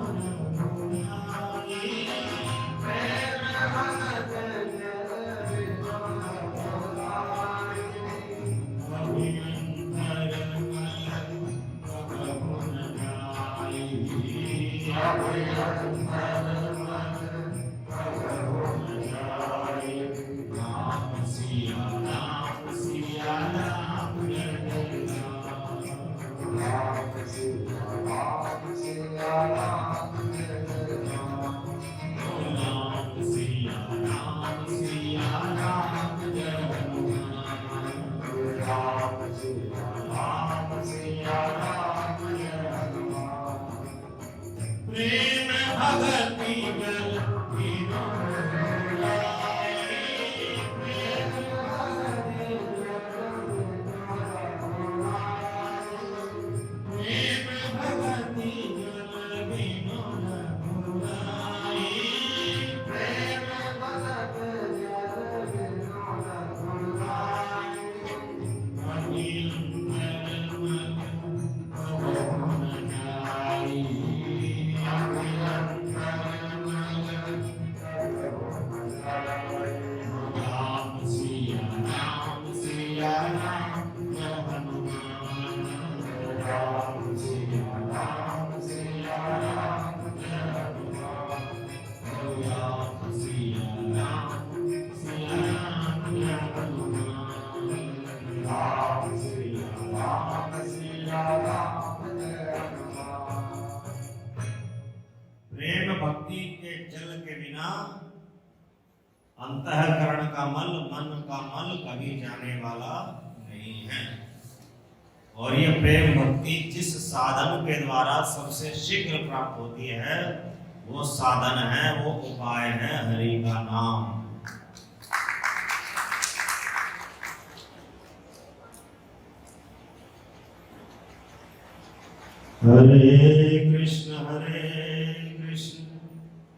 Speaker 1: रघुराई, प्रेम भगति जल बिनु रघुराई, अभिनंदन प्रभु न जाई। प्रेम भगति जल बिनु रघुराई, प्रेम भगति जल बिनु रघुराई, प्रेम भगति जल बिनु रघुराई, प्रेम भक्ति के जल के बिना अंतःकरण का मल, मन का मल कभी जाने वाला नहीं है। और ये प्रेम भक्ति जिस साधन के द्वारा सबसे शीघ्र प्राप्त होती है, वो साधन है, वो उपाय है हरि का नाम। हरे कृष्ण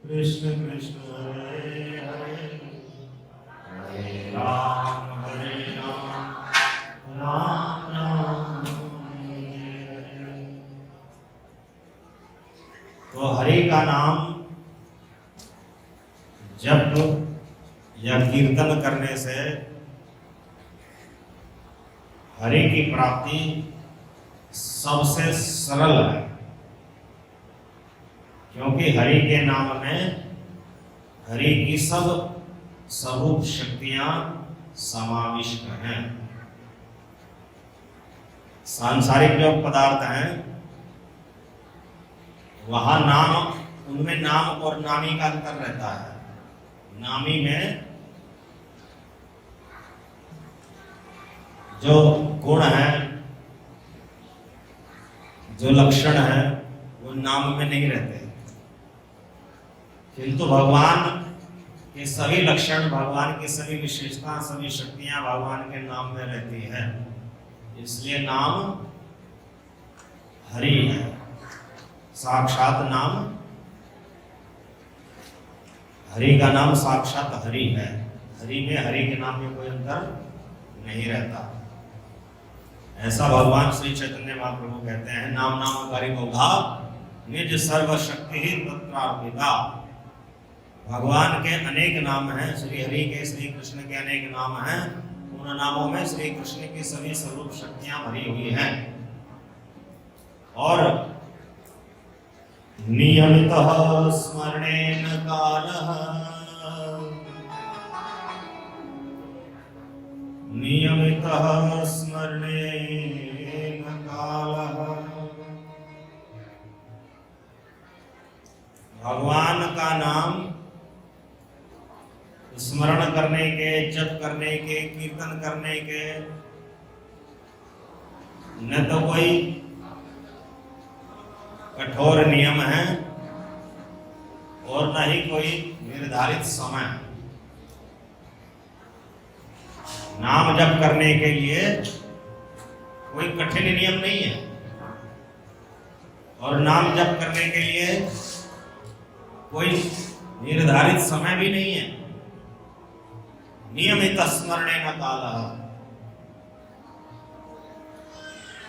Speaker 1: कृष्ण कृष्ण हरे हरे, हरे राम राम राम हरे हरे। तो हरि का नाम जप या कीर्तन करने से हरि की प्राप्ति सबसे सरल है, क्योंकि हरि के नाम में हरि की सब स्वरूप शक्तियां समाविष्ट हैं। सांसारिक जो पदार्थ हैं वहां नाम, उनमें नाम और नामी का अंतर रहता है। नामी में जो गुण है, जो लक्षण है, वो नाम में नहीं रहते, किंतु भगवान के सभी लक्षण, भगवान की सभी विशेषता, सभी शक्तियां भगवान के नाम में रहती है। इसलिए नाम हरि है, साक्षात नाम, हरि का नाम साक्षात हरि है। हरि में, हरि के नाम में कोई अंतर नहीं रहता। ऐसा भगवान श्री चैतन्य महाप्रभु कहते हैं, नाम नामकारी बहुधा निज सर्वशक्ति ही तत्रार्पिता। भगवान के अनेक नाम हैं, श्री हरि के, श्री कृष्ण के अनेक नाम हैं। उन नामों में श्री कृष्ण की सभी स्वरूप शक्तियां भरी हुई हैं। और नियमितः स्मरणेन कालः, नियमितः स्मरणेन कालः। भगवान का नाम स्मरण करने के, जप करने के, कीर्तन करने के न तो कोई कठोर नियम है और न ही कोई निर्धारित समय। नाम जप करने के लिए कोई कठिन नियम नहीं है और नाम जप करने के लिए कोई निर्धारित समय भी नहीं है। नियमित स्मरणेन कालः।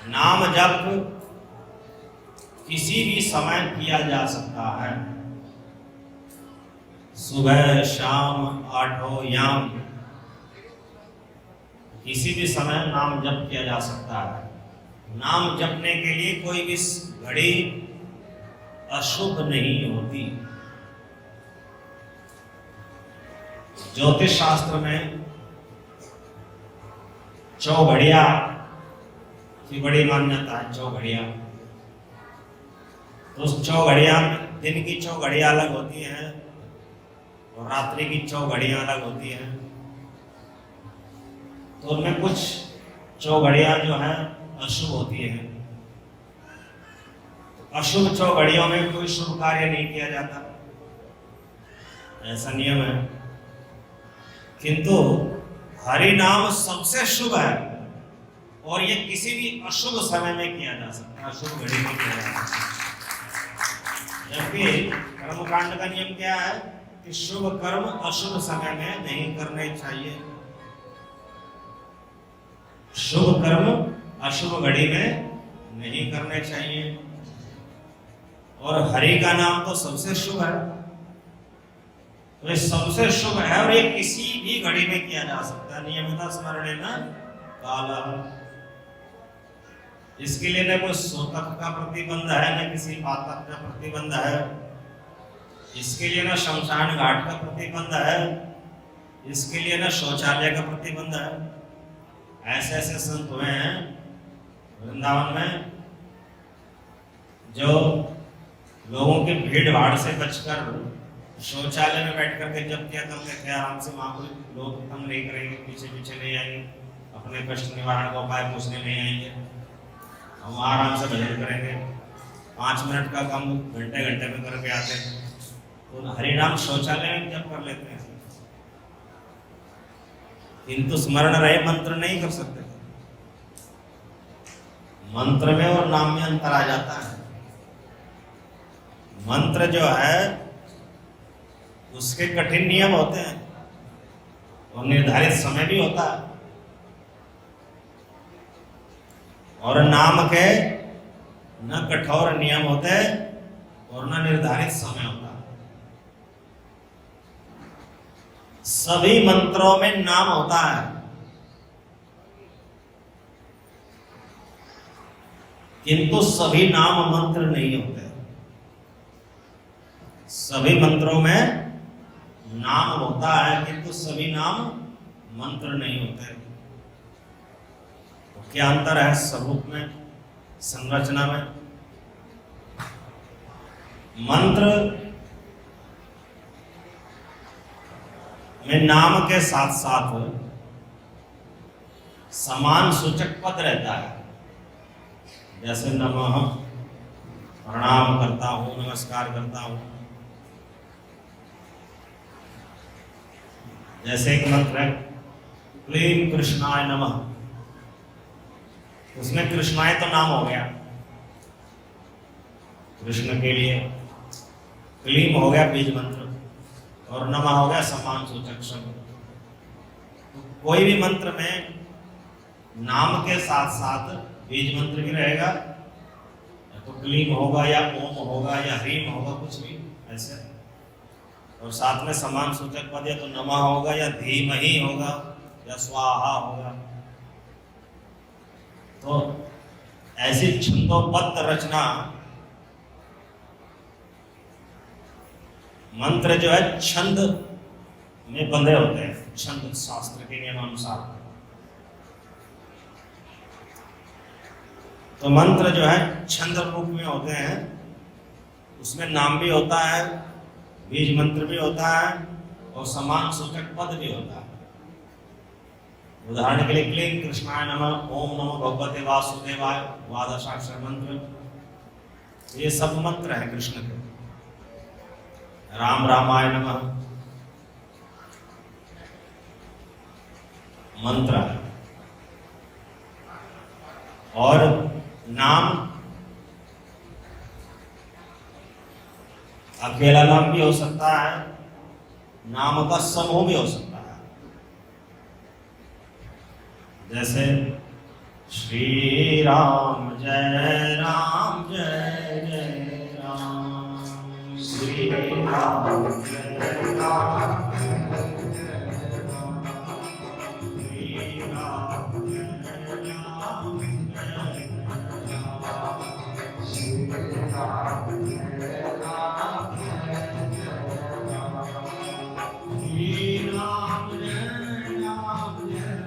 Speaker 1: नाम जप किसी भी समय किया जा सकता है, सुबह, शाम, आठों याम, किसी भी समय नाम जप किया जा सकता है। नाम जपने के लिए कोई भी घड़ी अशुभ नहीं होती। ज्योतिष शास्त्र में चौघड़िया की बड़ी मान्यता है। चौघड़िया, तो उस चौघड़िया में दिन की चौघड़िया अलग होती हैं और रात्रि की चौघड़िया अलग होती हैं। तो उनमें कुछ चौघड़िया जो है अशुभ होती है। अशुभ चौघड़ियों में कोई शुभ कार्य नहीं किया जाता, ऐसा नियम है। किंतु हरि नाम सबसे शुभ है और ये किसी भी अशुभ समय में किया जा सकता है, अशुभ घड़ी में किया जा सकता है। जबकि कर्मकांड का नियम क्या है कि शुभ कर्म अशुभ समय में नहीं करने चाहिए। शुभ कर्म अशुभ घड़ी में नहीं करने चाहिए। और हरि का नाम तो सबसे शुभ है, तो ये सबसे शुभ है और ये किसी भी घड़ी में किया जा सकता है। नियमित स्मरणेन कालः। इसके लिए न कोई सूतक का प्रतिबंध है, न किसी पातक का प्रतिबंध है। इसके लिए न शमशान घाट का प्रतिबंध है, इसके लिए न शौचालय का प्रतिबंध है। ऐसे ऐसे संत हुए हैं वृंदावन में जो लोगों की भीड़ भाड़ से बचकर शौचालय में बैठ करके जब क्या करते थे आराम से। वहां कोई लोग तंग नहीं करेंगे, पीछे पीछे नहीं आएंगे, अपने कष्ट निवारण का उपाय पूछने नहीं आएंगे। हम आराम से भजन करेंगे। 5 मिनट का काम घंटे घंटे में करके आते हैं। तो हरिनाम शौचालय में जब कर लेते हैं, किंतु स्मरण रहे मंत्र नहीं कर सकते। मंत्र में और नाम में अंतर आ जाता है। मंत्र जो है उसके कठिन नियम होते हैं और निर्धारित समय भी होता है, और नाम के न कठोर नियम होते और न निर्धारित समय होता है। सभी मंत्रों में नाम होता है, किंतु सभी नाम मंत्र नहीं होते। सभी मंत्रों में नाम होता है किंतु सभी नाम मंत्र नहीं होते। तो क्या अंतर है स्वरूप में, संरचना में? मंत्र में नाम के साथ साथ समान सूचक पद रहता है। जैसे नमः, प्रणाम करता हूं, नमस्कार करता हूं। जैसे एक मंत्र है क्लीं कृष्णाय नमः, उसमें कृष्णाय तो नाम हो गया कृष्ण के लिए, क्लीं हो गया बीज मंत्र और नमः हो गया समान सूचक शब्द। तो कोई भी मंत्र में नाम के साथ साथ बीज मंत्र भी रहेगा, तो क्लीम होगा या ओम होगा या ह्रीम होगा, कुछ भी ऐसे। और साथ में समान सूचक पद या तो नमः होगा या धीमहि होगा या स्वाहा होगा। तो ऐसी छंदोबद्ध रचना, मंत्र जो है छंद में बंधे होते हैं, छंद शास्त्र के नियमानुसार। तो मंत्र जो है छंद रूप में होते हैं, उसमें नाम भी होता है, बीज मंत्र भी होता है और समान सूचक पद भी होता है। उदाहरण के लिए क्लीं कृष्णाय नमः, ओम नमो भगवते वासुदेवाय, द्वादशाक्षर मंत्र, ये सब मंत्र है कृष्ण के। राम रामाय नमः मंत्र है। और नाम अकेला नाम भी हो सकता है, नाम का समूह भी हो सकता है। जैसे श्री राम जय राम जय जय राम, श्री राम जय राम जय राम, श्री राम जय राम जय राम, श्री राम जय राम जय राम, श्री राम जय राम जय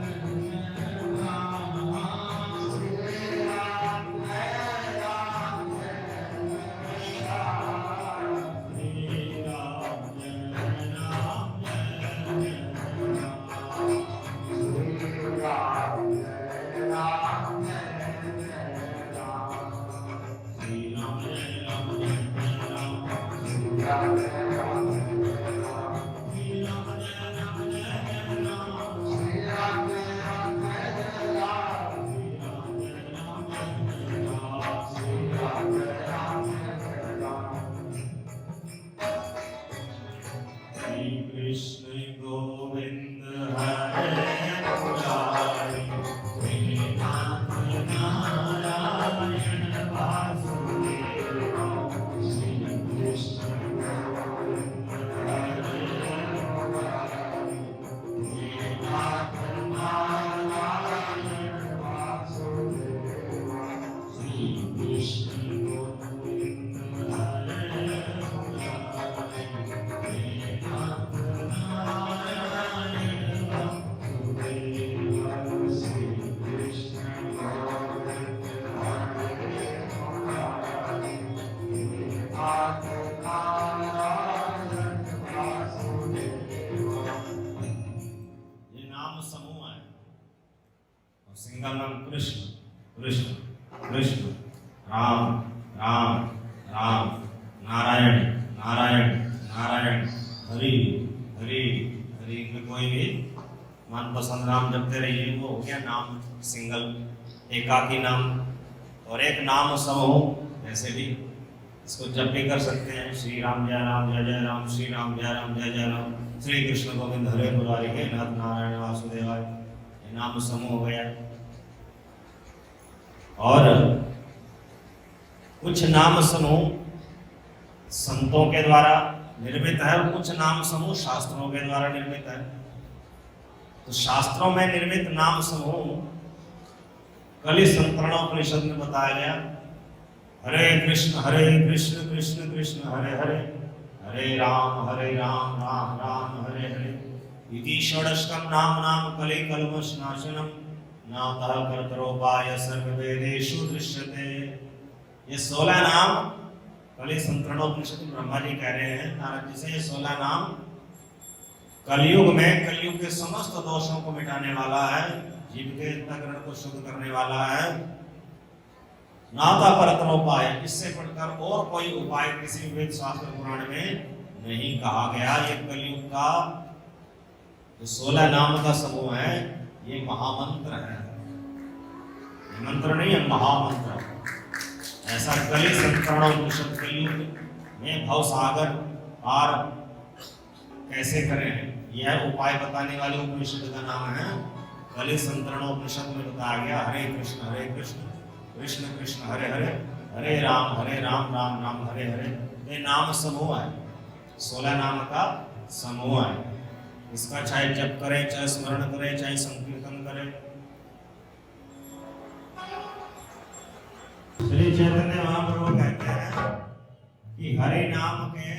Speaker 1: कृष्ण गोविंद हरे मुरारी, नाथ नारायण वासुदेव, श्री कृष्ण गोविंद हरे मुरारी, नाथ नारायण वासुदेव, श्री कृष्ण गोविंद हरे सिंगल नाम कृष्ण कृष्ण कृष्ण, राम राम राम, नारायण नारायण नारायण, हरि हरि हरि। में कोई भी मनपसंद नाम जपते रहिए, वो हो गया नाम सिंगल, एकाकी नाम। और एक नाम समूह ऐसे भी इसको जप भी कर सकते हैं, श्री राम जय राम जय जय राम, श्री राम जय राम जय जय राम, श्री कृष्ण गोविंद हरे मुरारी के नाथ नारायण वासुदेवाय, ये नाम समूह हो गया। और कुछ नाम समूह संतों के द्वारा निर्मित है और कुछ नाम समूह शास्त्रों के द्वारा निर्मित है। तो शास्त्रों में निर्मित नाम समूह कलि संतरणोपनिषद में बताया गया, हरे कृष्ण कृष्ण कृष्ण हरे हरे, हरे राम राम राम हरे हरे, इति षोडशकं नाम नाम कलि कल्मषनाशनम, नातः कर्तरोपाय सर्ववेदेषु दृश्यते। ये 16 नाम कलि संतरणोपनिषद में ब्रह्मा जी कह रहे हैं नारद जी से, ये 16 नाम कलयुग में, कलयुग के समस्त दोषों को मिटाने वाला है, जीव के अंतःकरण को शुद्ध करने वाला है। नाता परतरोपाय, इससे बढ़कर और कोई उपाय किसी वेद शास्त्र पुराण में नहीं कहा गया। ये कलयुग का जो 16 नाम का समूह है, ये महामंत्र है, ये मंत्र नहीं है, महामंत्र। ऐसा कलि संतरणोपनिषद कलयुग में भव सागर पार कैसे करें, यह उपाय बताने वाले उपनिषद का नाम है कलि संतरणोपनिषद में बताया गया। हरे कृष्ण कृष्ण कृष्ण हरे हरे, हरे राम राम राम हरे हरे। ये नाम समूह है, 16 नाम का समूह है। इसका चाहे जप करें, चाहे स्मरण करें, चाहे संकीर्तन करें। श्री चैतन्य महाप्रभु कहते हैं कि हरि नाम के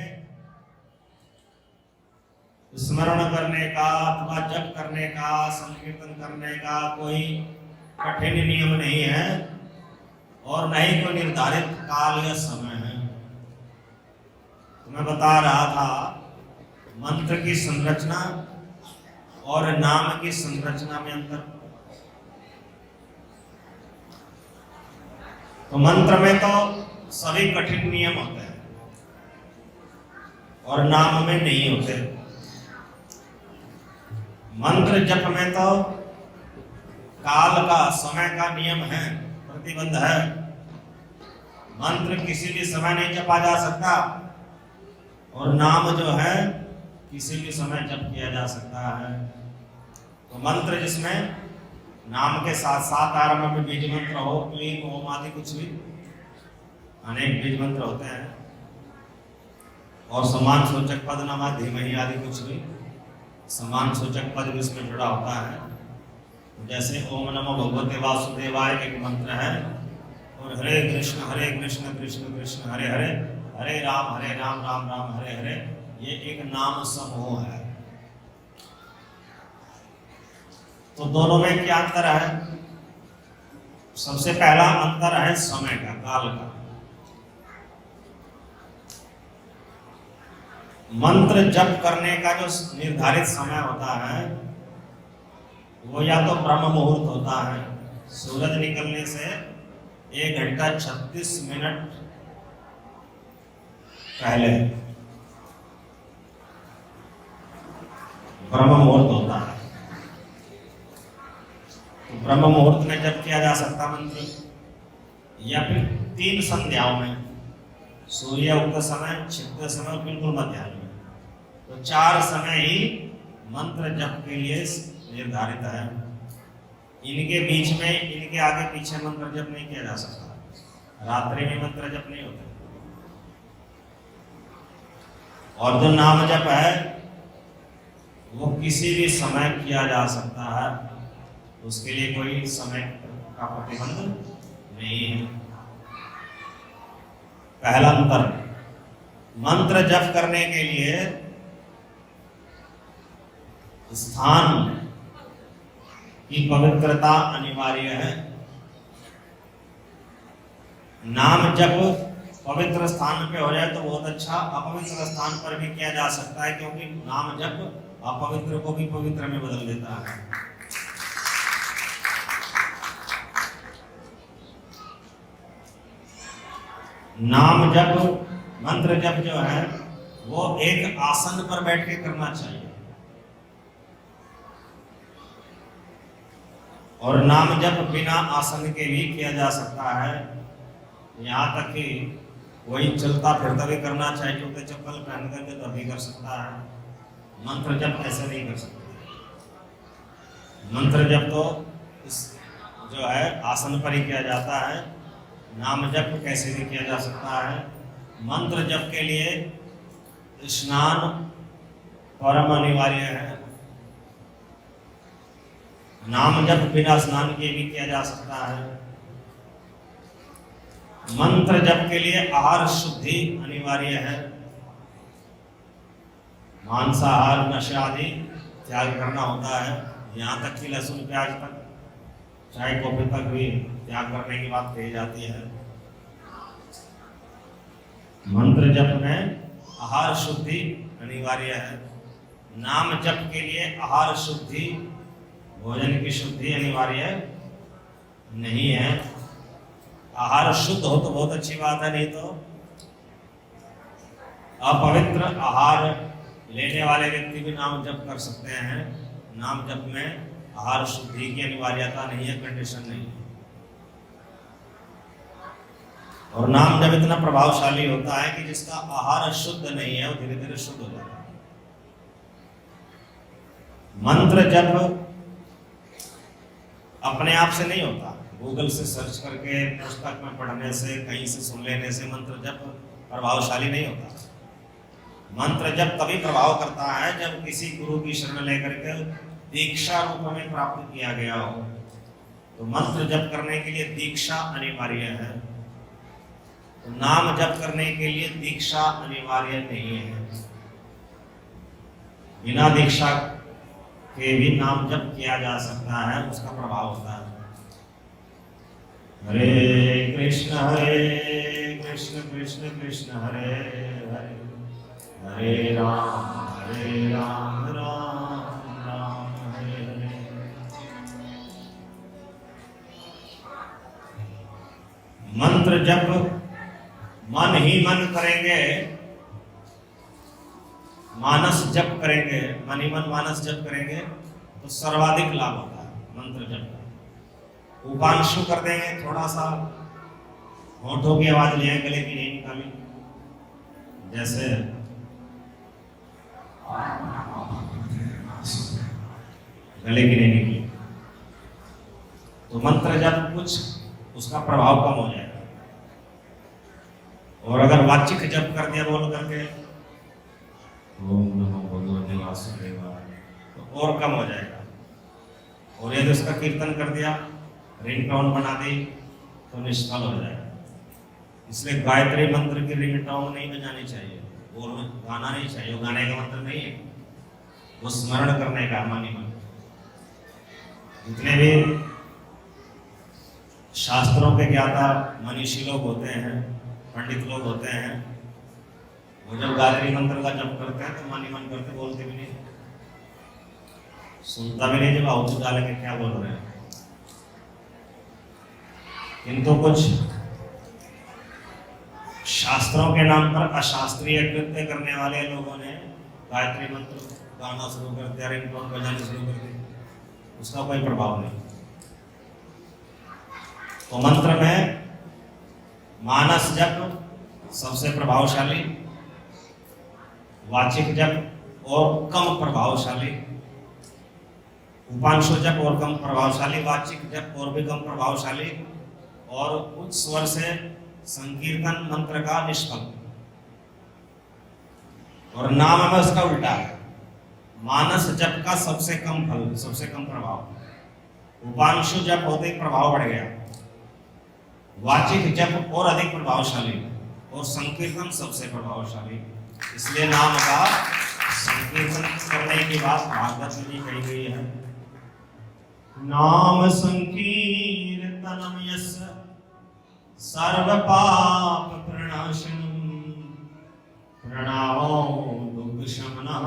Speaker 1: स्मरण करने का अथवा जप करने का, संकीर्तन करने का कोई कठिन नियम नहीं है और न ही कोई निर्धारित काल या समय है। तो मैं बता रहा था मंत्र की संरचना और नाम की संरचना में अंतर। तो मंत्र में तो सभी कठिन नियम होते हैं और नाम में नहीं होते। मंत्र जप में तो काल का, समय का नियम है, प्रतिबंध है। मंत्र किसी भी समय नहीं जपा जा सकता और नाम जो है किसी भी समय जप किया जा सकता है। तो मंत्र जिसमें नाम के साथ साथ आरंभ में बीज मंत्र हो, क्लीन ओम आदि कुछ भी अनेक बीज मंत्र होते हैं और समान सूचक पद नमा धीमहि आदि कुछ भी समान सूचक पद भी इसमें जुड़ा होता है। जैसे ओम नमो भगवते वासुदेवाय एक मंत्र है और हरे कृष्ण कृष्ण कृष्ण हरे हरे, हरे राम राम राम हरे हरे, ये एक नाम समूह है। तो दोनों में क्या अंतर है? सबसे पहला अंतर है समय का, काल का। मंत्र जप करने का जो निर्धारित समय होता है वो या तो ब्रह्म मुहूर्त होता है, सूरज निकलने से 1 घंटा 36 मिनट पहले ब्रह्म मुहूर्त होता है। तो ब्रह्म मुहूर्त में जप किया जा सकता मंत्र, या फिर 3 संध्याओं में, सूर्य उगते समय, छिपते समय और बिल्कुल मध्याह्न में। तो 4 समय ही मंत्र जप के लिए निर्धारित है। इनके बीच में, इनके आगे पीछे मंत्र जप नहीं किया जा सकता। रात्रि में मंत्र जप नहीं होता। और जो नाम जप है वो किसी भी समय किया जा सकता है, उसके लिए कोई समय का प्रतिबंध नहीं है। पहला अंतर, मंत्र जप करने के लिए स्थान की पवित्रता अनिवार्य है। नाम जप पवित्र स्थान पे हो जाए तो बहुत अच्छा, अपवित्र स्थान पर भी किया जा सकता है, क्योंकि नाम जप अपवित्र को भी पवित्र में बदल देता है। नाम जप, मंत्र जप जो है वो एक आसन पर बैठ के करना चाहिए। और नाम जप बिना आसन के भी किया जा सकता है। यहाँ तक कि वही चलता फिरता भी करना चाहिए, जूते चप्पल पहन करके तो भी कर सकता है। मंत्र जप ऐसे नहीं कर सकते। मंत्र जप तो जो है आसन पर ही किया जाता है। नाम जप कैसे भी किया जा सकता है। मंत्र जप के लिए स्नान परम अनिवार्य है। नाम जप बिना स्नान के भी किया जा सकता है। मंत्र जप के लिए आहार शुद्धि अनिवार्य है। मांसाहार, नशा आदि त्याग करना होता है। यहाँ तक कि लहसुन प्याज तक, चाय कॉफी तक भी त्याग करने की बात कही जाती है। मंत्र जप में आहार शुद्धि अनिवार्य है। नाम जप के लिए आहार शुद्धि, भोजन की शुद्धि अनिवार्य नहीं है। आहार शुद्ध हो तो बहुत अच्छी बात है, नहीं तो अपवित्र आहार लेने वाले व्यक्ति भी नाम जप कर सकते हैं। नाम जप में आहार शुद्धि की अनिवार्यता नहीं है, कंडीशन नहीं है। और नाम जप इतना प्रभावशाली होता है कि जिसका आहार शुद्ध नहीं है वो धीरे धीरे शुद्ध हो जाता है। मंत्र जप अपने आप से नहीं होता, गूगल से सर्च करके, पुस्तक में पढ़ने से, कहीं से सुन लेने से मंत्र जप प्रभावशाली नहीं होता। मंत्र जप तभी प्रभाव करता है जब किसी गुरु की शरण लेकर के दीक्षा रूप में प्राप्त किया गया हो। तो मंत्र जप करने के लिए दीक्षा अनिवार्य है, तो नाम जप करने के लिए दीक्षा अनिवार्य नहीं है। बिना दीक्षा के भी नाम जप किया जा सकता है, उसका प्रभाव होता है। हरे कृष्ण कृष्ण कृष्ण हरे हरे, हरे राम राम हरे हरे। मंत्र जप मन ही मन करेंगे, मानस जप करेंगे, मन ही मन मानस जप करेंगे तो सर्वाधिक लाभ होता है मंत्र जप का। उपांशु कर देंगे, थोड़ा सा होठों की आवाज ले, गले की नहीं निकाली, जैसे गले की नहीं निकली, तो मंत्र जप कुछ उसका प्रभाव कम हो जाएगा। और अगर वाचिक जप कर दिया बोल करके ओम नमो भगवते वासुदेवाय, तो और कम हो जाएगा। और यदि उसका कीर्तन कर दिया, रिंगटोन बना दी, तो निष्फल हो जाएगा। इसलिए गायत्री मंत्र की रिंगटोन नहीं बजानी चाहिए, और गाना नहीं चाहिए, वो गाने का मंत्र नहीं है, वो स्मरण करने का मानी मंत्र। जितने भी शास्त्रों के ज्ञाता मनीषी लोग होते हैं, पंडित लोग होते हैं, वो जब गायत्री मंत्र का जप करते हैं तो मन ही मन करते, बोलते भी नहीं, सुनता भी नहीं, जब आउट डालेंगे क्या बोल रहे हैं। किंतु कुछ शास्त्रों के नाम पर अशास्त्रीय कृत्य करने वाले लोगों ने गायत्री मंत्र गाना शुरू कर दिया, रिंगटोन बजाने शुरू कर दी, उसका कोई प्रभाव नहीं। तो मंत्र में मानस जप सबसे प्रभावशाली, वाचिक जप और कम प्रभावशाली, उपांशु जप और कम प्रभावशाली, वाचिक जप और भी कम प्रभावशाली, और उच्च स्वर से संकीर्तन मंत्र का निष्फल। और नाम में उसका उल्टा है, मानस जप का सबसे कम फल, सबसे कम प्रभाव। उपांशु जप होते ही प्रभाव बढ़ गया, वाचिक जप और अधिक प्रभावशाली, और संकीर्तन सबसे प्रभावशाली। इसलिए नाम का संकीर्तन करने की बात भागवत में कही गई है। नाम संकीर्तनम यस्य सर्व पाप प्रणाशनम, प्रणवो दुःख शमनः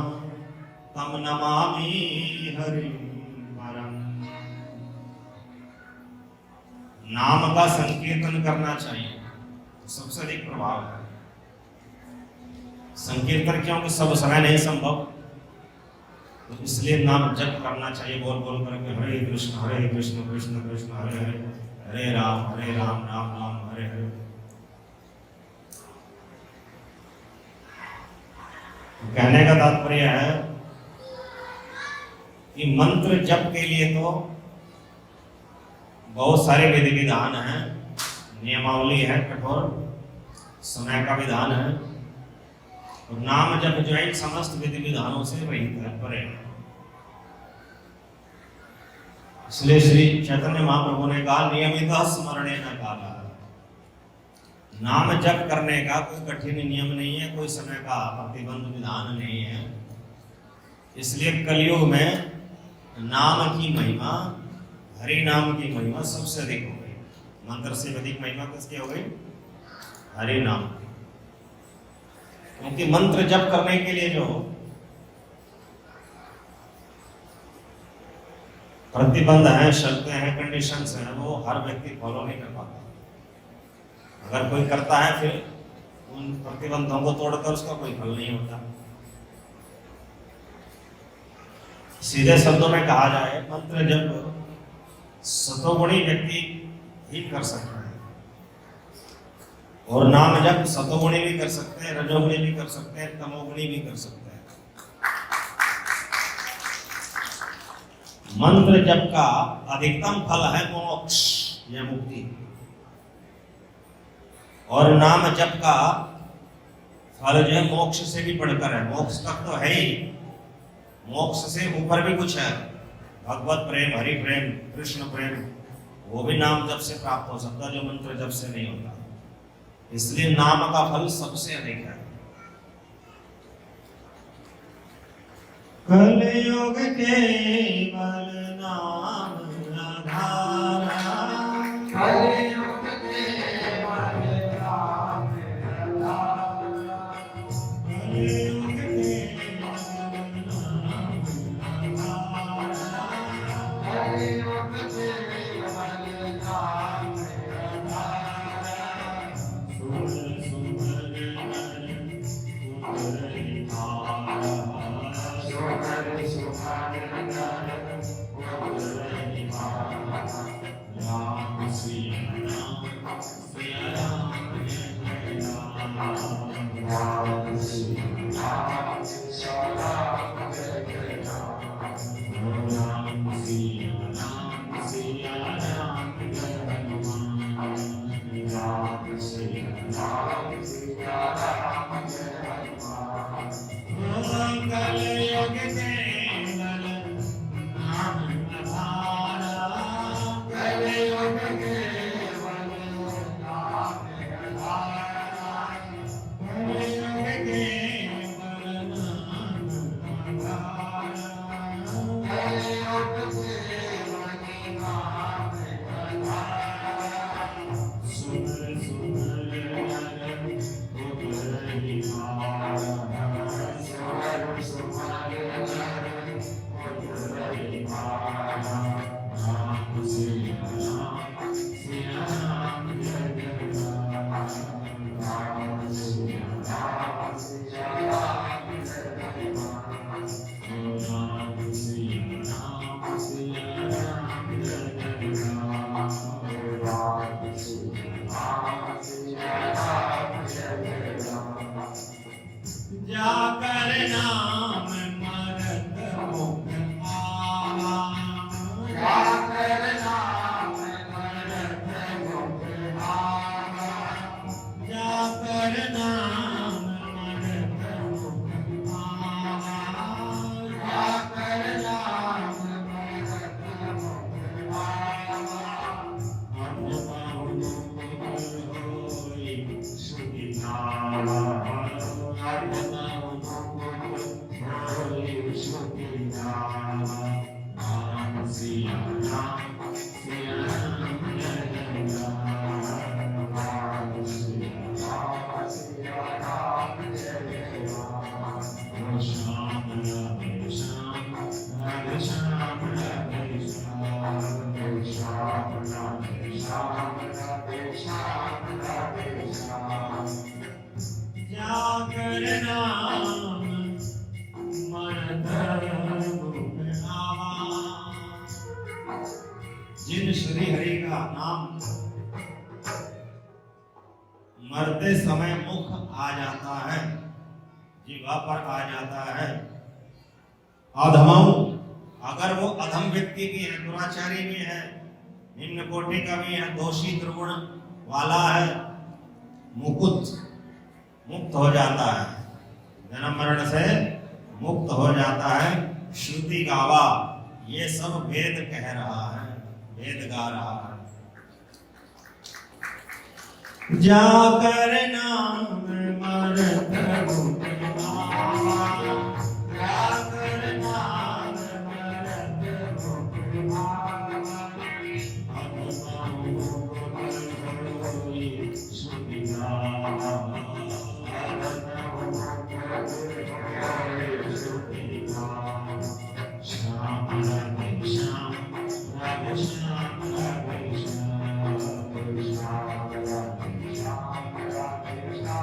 Speaker 1: तम नमामि हरिं परम। नाम का संकीर्तन करना चाहिए, सबसे अधिक प्रभाव है। संकीर्तन क्योंकि सब समय नहीं संभव, तो इसलिए नाम जप करना चाहिए, बोल बोल करके हरे कृष्ण कृष्ण कृष्ण हरे हरे, हरे राम राम राम हरे हरे। तो कहने का तात्पर्य है कि मंत्र जप के लिए तो बहुत सारे विधि विधान हैं, नियमावली है, कठोर समय का विधान है, और नाम जप जो है समस्त विधि विधानों से रहित है, परे। इसलिए श्री चैतन्य महाप्रभु ने कहा नियमितः स्मरणे न काला। नाम जप करने का कोई कठिन नियम नहीं है, कोई समय का प्रतिबंध विधान नहीं है। इसलिए कलयुग में नाम की महिमा, हरि नाम की महिमा सबसे अधिक हो गई। मंत्र से अधिक महिमा किसकी हो गई? हरि नाम की। क्योंकि मंत्र जप करने के लिए जो प्रतिबंध है, शर्तें हैं, कंडीशंस हैं, वो हर व्यक्ति फॉलो नहीं कर पाता। अगर कोई करता है फिर उन प्रतिबंधों को तोड़कर उसका कोई फल नहीं होता। सीधे शब्दों में कहा जाए, मंत्र जप सतोगुणी व्यक्ति ही कर सकता है, और नाम जप सतोगुणी भी कर सकते हैं, रजोगुणी भी कर सकते हैं, तमोगुणी भी कर सकते हैं। मंत्र जप का अधिकतम फल है मोक्ष। यह मुक्ति। और नाम जप का फल जो है मोक्ष से भी बढ़कर है। मोक्ष तक तो है ही, मोक्ष से ऊपर भी कुछ है। भगवत प्रेम, हरि प्रेम, कृष्ण प्रेम, वो भी नाम जप से प्राप्त हो सकता है, जो मंत्र जप से नहीं होता। इसलिए नाम का फल सबसे अधिक है। कलयुग केवल नाम आधारा,
Speaker 2: कलयुग केवल नाम आधारा,
Speaker 1: कलयुग केवल नाम आधारा,
Speaker 2: कलयुग केवल नाम आधारा,
Speaker 1: सुर सुमर नर उतर निहारा,
Speaker 2: सुमर सुमर नर उतर निहारा,
Speaker 1: राम सिया राम, सिया राम जय राम।
Speaker 2: राम सिया राम, सिया राम जय राम,
Speaker 1: राम सिया राम, सिया राम जय हनुमान।
Speaker 2: राम सिया राम, सिया राम जय हनुमान।
Speaker 1: कलयुग केवल नाम आधारा,
Speaker 2: कलयुग केवल नाम आधारा,
Speaker 1: कलयुग केवल नाम आधारा,
Speaker 2: कलयुग केवल नाम आधारा,
Speaker 1: सुमर सुमर नर उतर निहारा,
Speaker 2: सुमर सुमर नर उतर निहारा,
Speaker 1: राम सिया राम, सिया राम जय राम।
Speaker 2: राम सिया राम, सिया राम जय राम,
Speaker 1: राम सिया राम, सिया राम जय राम।
Speaker 2: राम सिया राम, सिया राम जय राम।
Speaker 1: जाकर नाम मरत मुख आवा,
Speaker 2: जाकर नाम मरत मुख आवा,
Speaker 1: जाकर नाम मरत मुख आवा,
Speaker 2: जाकर नाम मरत मुख आवा,
Speaker 1: हम बाहुन होई सुखिनावा, हम बाहुन होई सुखिनावा। राम सिया राम, सिया राम जय राम।
Speaker 2: राम सिया राम, सिया राम जय राम।
Speaker 1: श्याम राधे श्याम, राधे श्याम राधे श्याम।
Speaker 2: श्याम राधे श्याम, राधे श्याम, राधे श्याम।
Speaker 1: जाकर नाम मरत मुख आवा। जिन श्री हरि का नाम मरते समय मुख आ जाता है, जीवा पर आ जाता है। अधमऊ, अगर वो अधम व्यक्ति भी है, दुराचारी भी है, निम्न कोटि का भी है, दोषी दुर्गुण वाला है, मुकुट मुक्त हो जाता है, जन्म मरण से मुक्त हो जाता है। श्रुति गावा, ये सब वेद कह रहा है, वेद गा रहा है। जाकर नाम मरत मुख आवा, जाकर नाम मरत मुख आवा। अब बाहु होई सुखिनावा, श्याम राधे श्याम, राधे श्याम राधे श्याम।
Speaker 2: श्याम राधे श्याम, राधे श्याम।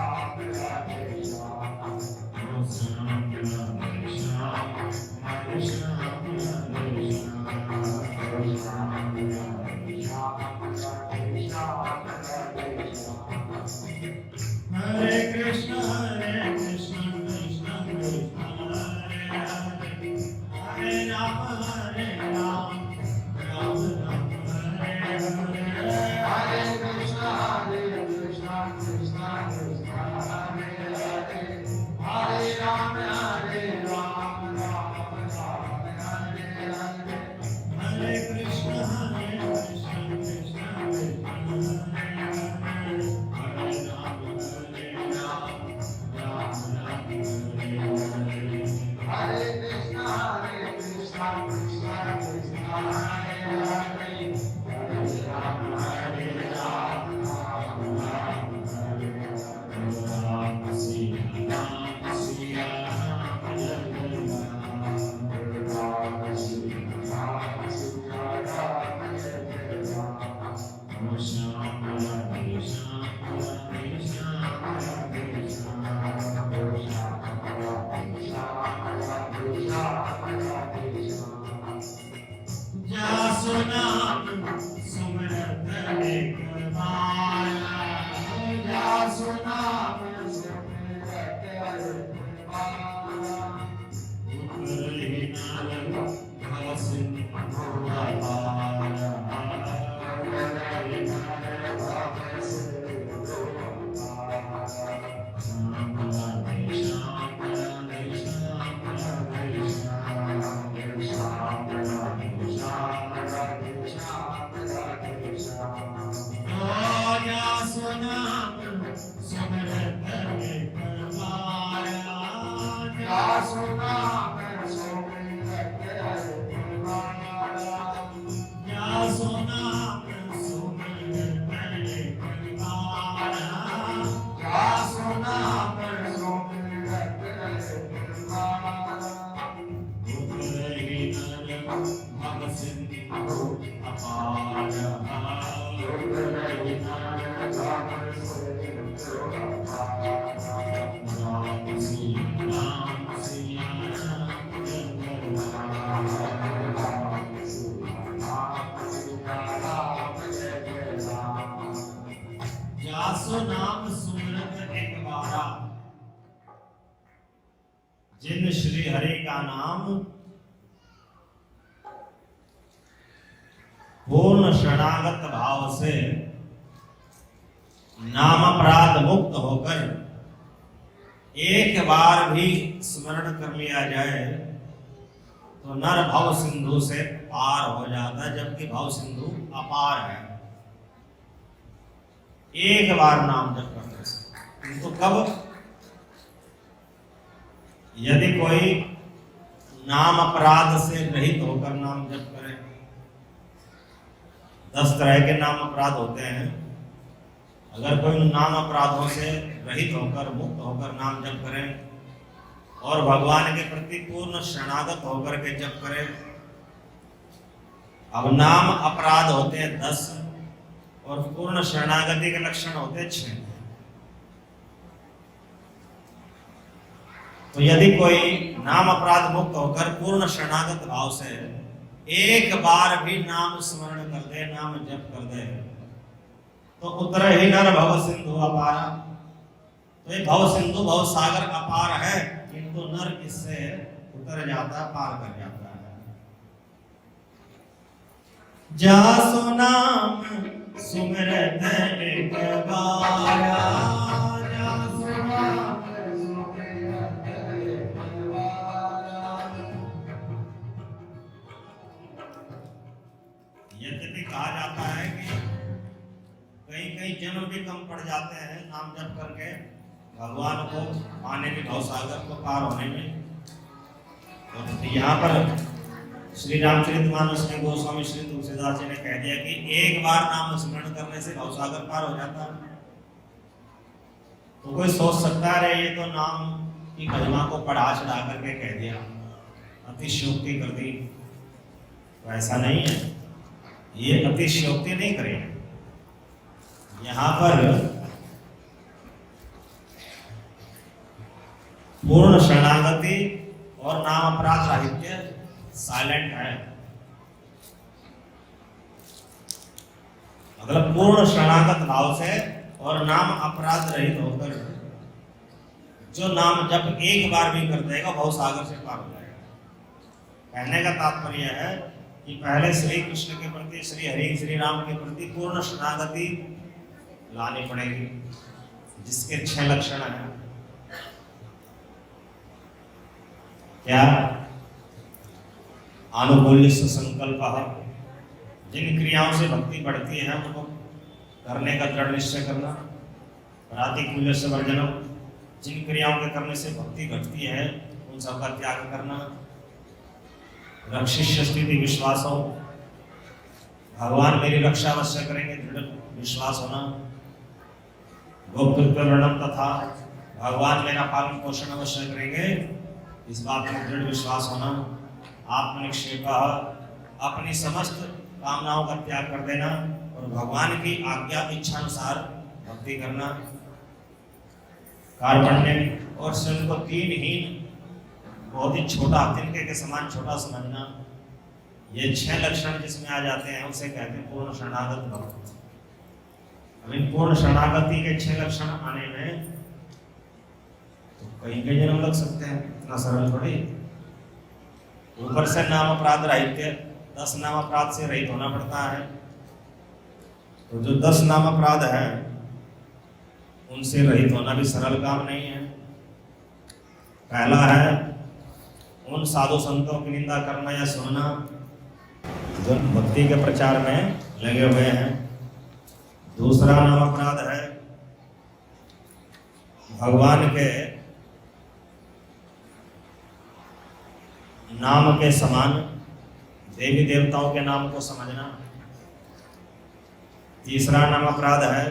Speaker 1: जिन श्री हरि का नाम पूर्ण शरणागत भाव से नाम अपराध मुक्त होकर एक बार भी स्मरण कर लिया जाए तो नर भव सिंधु से पार हो जाता है, जबकि भव सिंधु अपार है। एक बार नाम जप करने से। किंतु कब? यदि कोई नाम अपराध से रहित होकर नाम जप करे। 10 तरह के नाम अपराध होते हैं। अगर कोई नाम अपराधों से रहित होकर मुक्त होकर नाम जप करे और भगवान के प्रति पूर्ण शरणागत होकर के जप करे। अब नाम अपराध होते हैं 10 और पूर्ण शरणागति के लक्षण होते हैं 6। तो यदि कोई नाम अपराध मुक्त होकर पूर्ण शरणागत भाव से एक बार भी नाम स्मरण कर दे, नाम जप कर दे, तो उतर ही नर भव सिंधु अपार। तो ये भव सिंधु भव सागर अपार है, किंतु नर इससे उतर जाता है, पार कर जाता है। जासो नाम सुमिरत एक बार,
Speaker 2: जासो नाम सुमिरत एक बार।
Speaker 1: यद्यपि कहा जाता है कि कई कई जन्म भी कम पड़ जाते हैं नाम जप करके भगवान को पाने में, भव सागर को पार होने में। तो यहाँ पर श्री रामचरितमानस में गोस्वामी श्री तुलसीदास जी ने कह दिया कि एक बार नाम स्मरण करने से भव सागर पार हो जाता है। तो कोई सोच सकता है ये तो नाम की महिमा को बढ़ा चढ़ा करके कह दिया, अतिशयोक्ति कर दी। तो ऐसा नहीं है, ये अतिशयोक्ति नहीं करें। यहाँ पर पूर्ण शरणागति और नाम अपराध राहित्य साइलेंट है। मतलब पूर्ण शरणागत भाव से और नाम अपराध रहित होकर जो नाम जब एक बार भी कर देगा भव सागर से पार हो जाएगा। कहने का तात्पर्य है कि पहले श्री कृष्ण के प्रति, श्री हरि श्री राम के प्रति पूर्ण शरणागति लानी पड़ेगी, जिसके 6 लक्षण हैं। क्या? आनुकूल्य संकल्प, जिन क्रियाओं से भक्ति बढ़ती है उनको करने का दृढ़ निश्चय करना। प्रातिकूल्य से वर्जनम, जिन क्रियाओं के करने से भक्ति घटती है उन सबका त्याग करना। रक्षिष्य स्थिति विश्वास हो, भगवान मेरी रक्षा अवश्य करेंगे, दृढ़ विश्वास होना। गोप्तृत्व वर्णम तथा, भगवान मेरा पालन पोषण अवश्य करेंगे, इस बात में दृढ़ विश्वास होना। आत्मनिक्षेप, अपनी समस्त कामनाओं का त्याग कर देना और भगवान की आज्ञा इच्छा अनुसार भक्ति करना। कार्पण्य, और स्वयं को दीनहीन, बहुत ही छोटा, तिनके के समान छोटा समझना। ये 6 लक्षण जिसमें आ जाते हैं उसे कहते हैं पूर्ण शरणागत भक्त। अब इन पूर्ण शरणागति के 6 लक्षण आने में तो कई कई जन्म लग सकते हैं, इतना सरल थोड़ी। ऊपर से नाम अपराध राहित्य, 10 नाम अपराध से रहित होना पड़ता है। तो जो 10 नाम अपराध है उनसे रहित होना भी सरल काम नहीं है। पहला है उन साधु संतों की निंदा करना या सुनना जो भक्ति के प्रचार में लगे हुए हैं। दूसरा नाम अपराध है भगवान के नाम के समान देवी देवताओं के नाम को समझना। तीसरा नाम अपराध है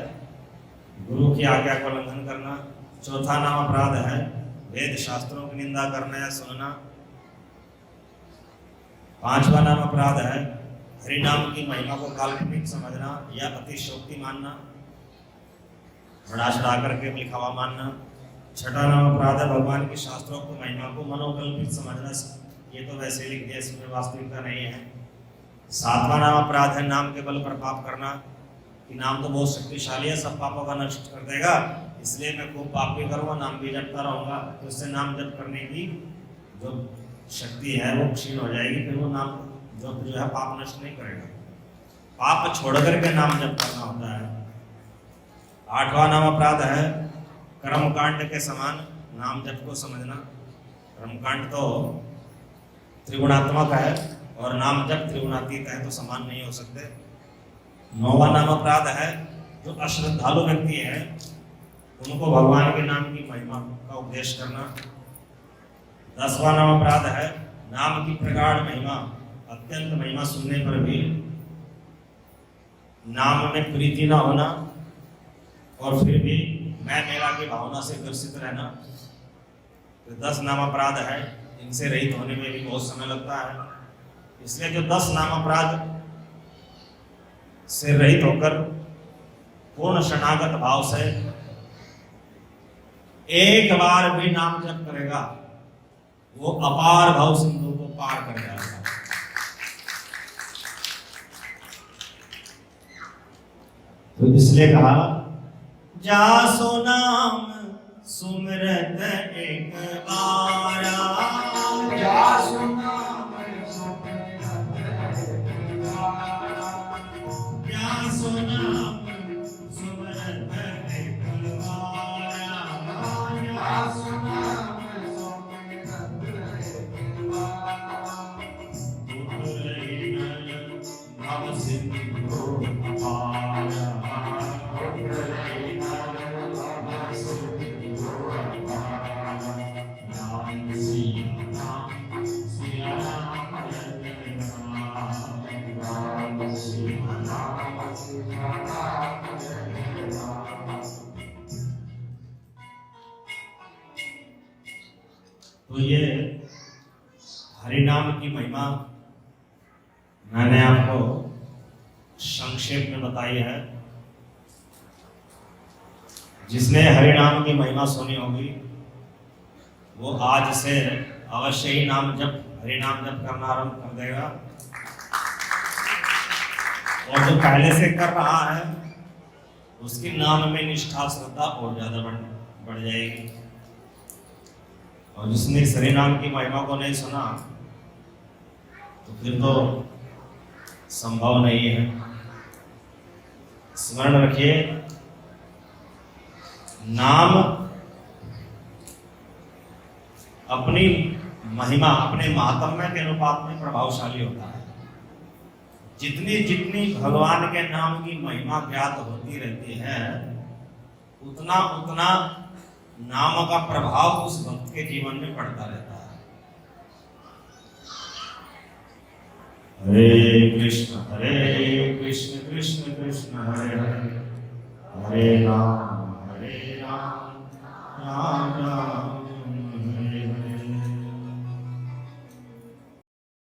Speaker 1: गुरु की आज्ञा का उल्लंघन करना। चौथा नाम अपराध है वेद शास्त्रों की निंदा करना या सुनना। पांचवा नाम अपराध है हरि नाम की महिमा को काल्पनिक समझना या अतिशयोक्ति मानना, बढ़ा चढ़ा करके लिखावा मानना। छठा नाम अपराध है भगवान के शास्त्रों को महिमा को मनोकल्पित समझना, ये तो वैसे लिख दिया, इसमें वास्तविकता नहीं है। सातवां नाम अपराध है नाम के बल पर पाप करना, कि नाम तो बहुत शक्तिशाली है, सब पापों का नष्ट कर देगा, इसलिए मैं खूब पाप भी करूँगा, नाम भी जपता रहूँगा, तो इससे नाम जप करने की जो शक्ति है वो क्षीण हो जाएगी, फिर वो नाम जप जो है पाप नष्ट नहीं करेगा। पाप छोड़ करके नाम जप करना होता है। 8वां नाम अपराध है कर्मकांड के समान नाम जप को समझना। कर्मकांड तो त्रिगुणात्मक है और नाम जप त्रिगुणातीत है, तो समान नहीं हो सकते। 9वां नाम अपराध है जो अश्रद्धालु व्यक्ति है उनको भगवान के नाम की महिमा का उपदेश करना। 10वां नाम अपराध है नाम की प्रगाढ़ महिमा, अत्यंत महिमा सुनने पर भी नाम में प्रीति ना होना और फिर भी मैं मेरा की भावना से ग्रसित रहना। तो 10 नाम अपराध है, इनसे रहित होने में भी बहुत समय लगता है। इसलिए जो 10 नाम अपराध से रहित होकर पूर्ण शरणागत भाव से एक बार भी नाम जप करेगा वो अपार भाव सिंधु को पार कर जाएगा। तो इसलिए कहा जासो नाम सुमरत एक बारा,
Speaker 2: जासो नाम सुमरत एक बारा,
Speaker 1: जासो नाम सुमरत एक बारा,
Speaker 2: जासो नाम सुमरत एक बारा,
Speaker 1: भव सिंधु अपारा, तो ये हरिनाम की महिमा मैंने आपको संक्षेप में बताई है। जिसने हरिनाम की महिमा सुनी होगी वो आज से अवश्य ही नाम जप हरिनाम जप करना आरंभ कर देगा, और जो पहले से कर रहा है उसकी नाम में निष्ठा श्रद्धा और ज्यादा बढ़ जाएगी। और जिसने इस हरिनाम की महिमा को नहीं सुना तो फिर तो संभव नहीं है। स्मरण रखिए, नाम अपनी महिमा अपने महात्म्य के अनुपात में प्रभावशाली होता है। जितनी जितनी भगवान के नाम की महिमा ज्ञात होती रहती है उतना उतना नाम का प्रभाव उस भक्त के जीवन में पड़ता रहता है। हरे कृष्ण कृष्ण कृष्ण हरे हरे, हरे राम राम राम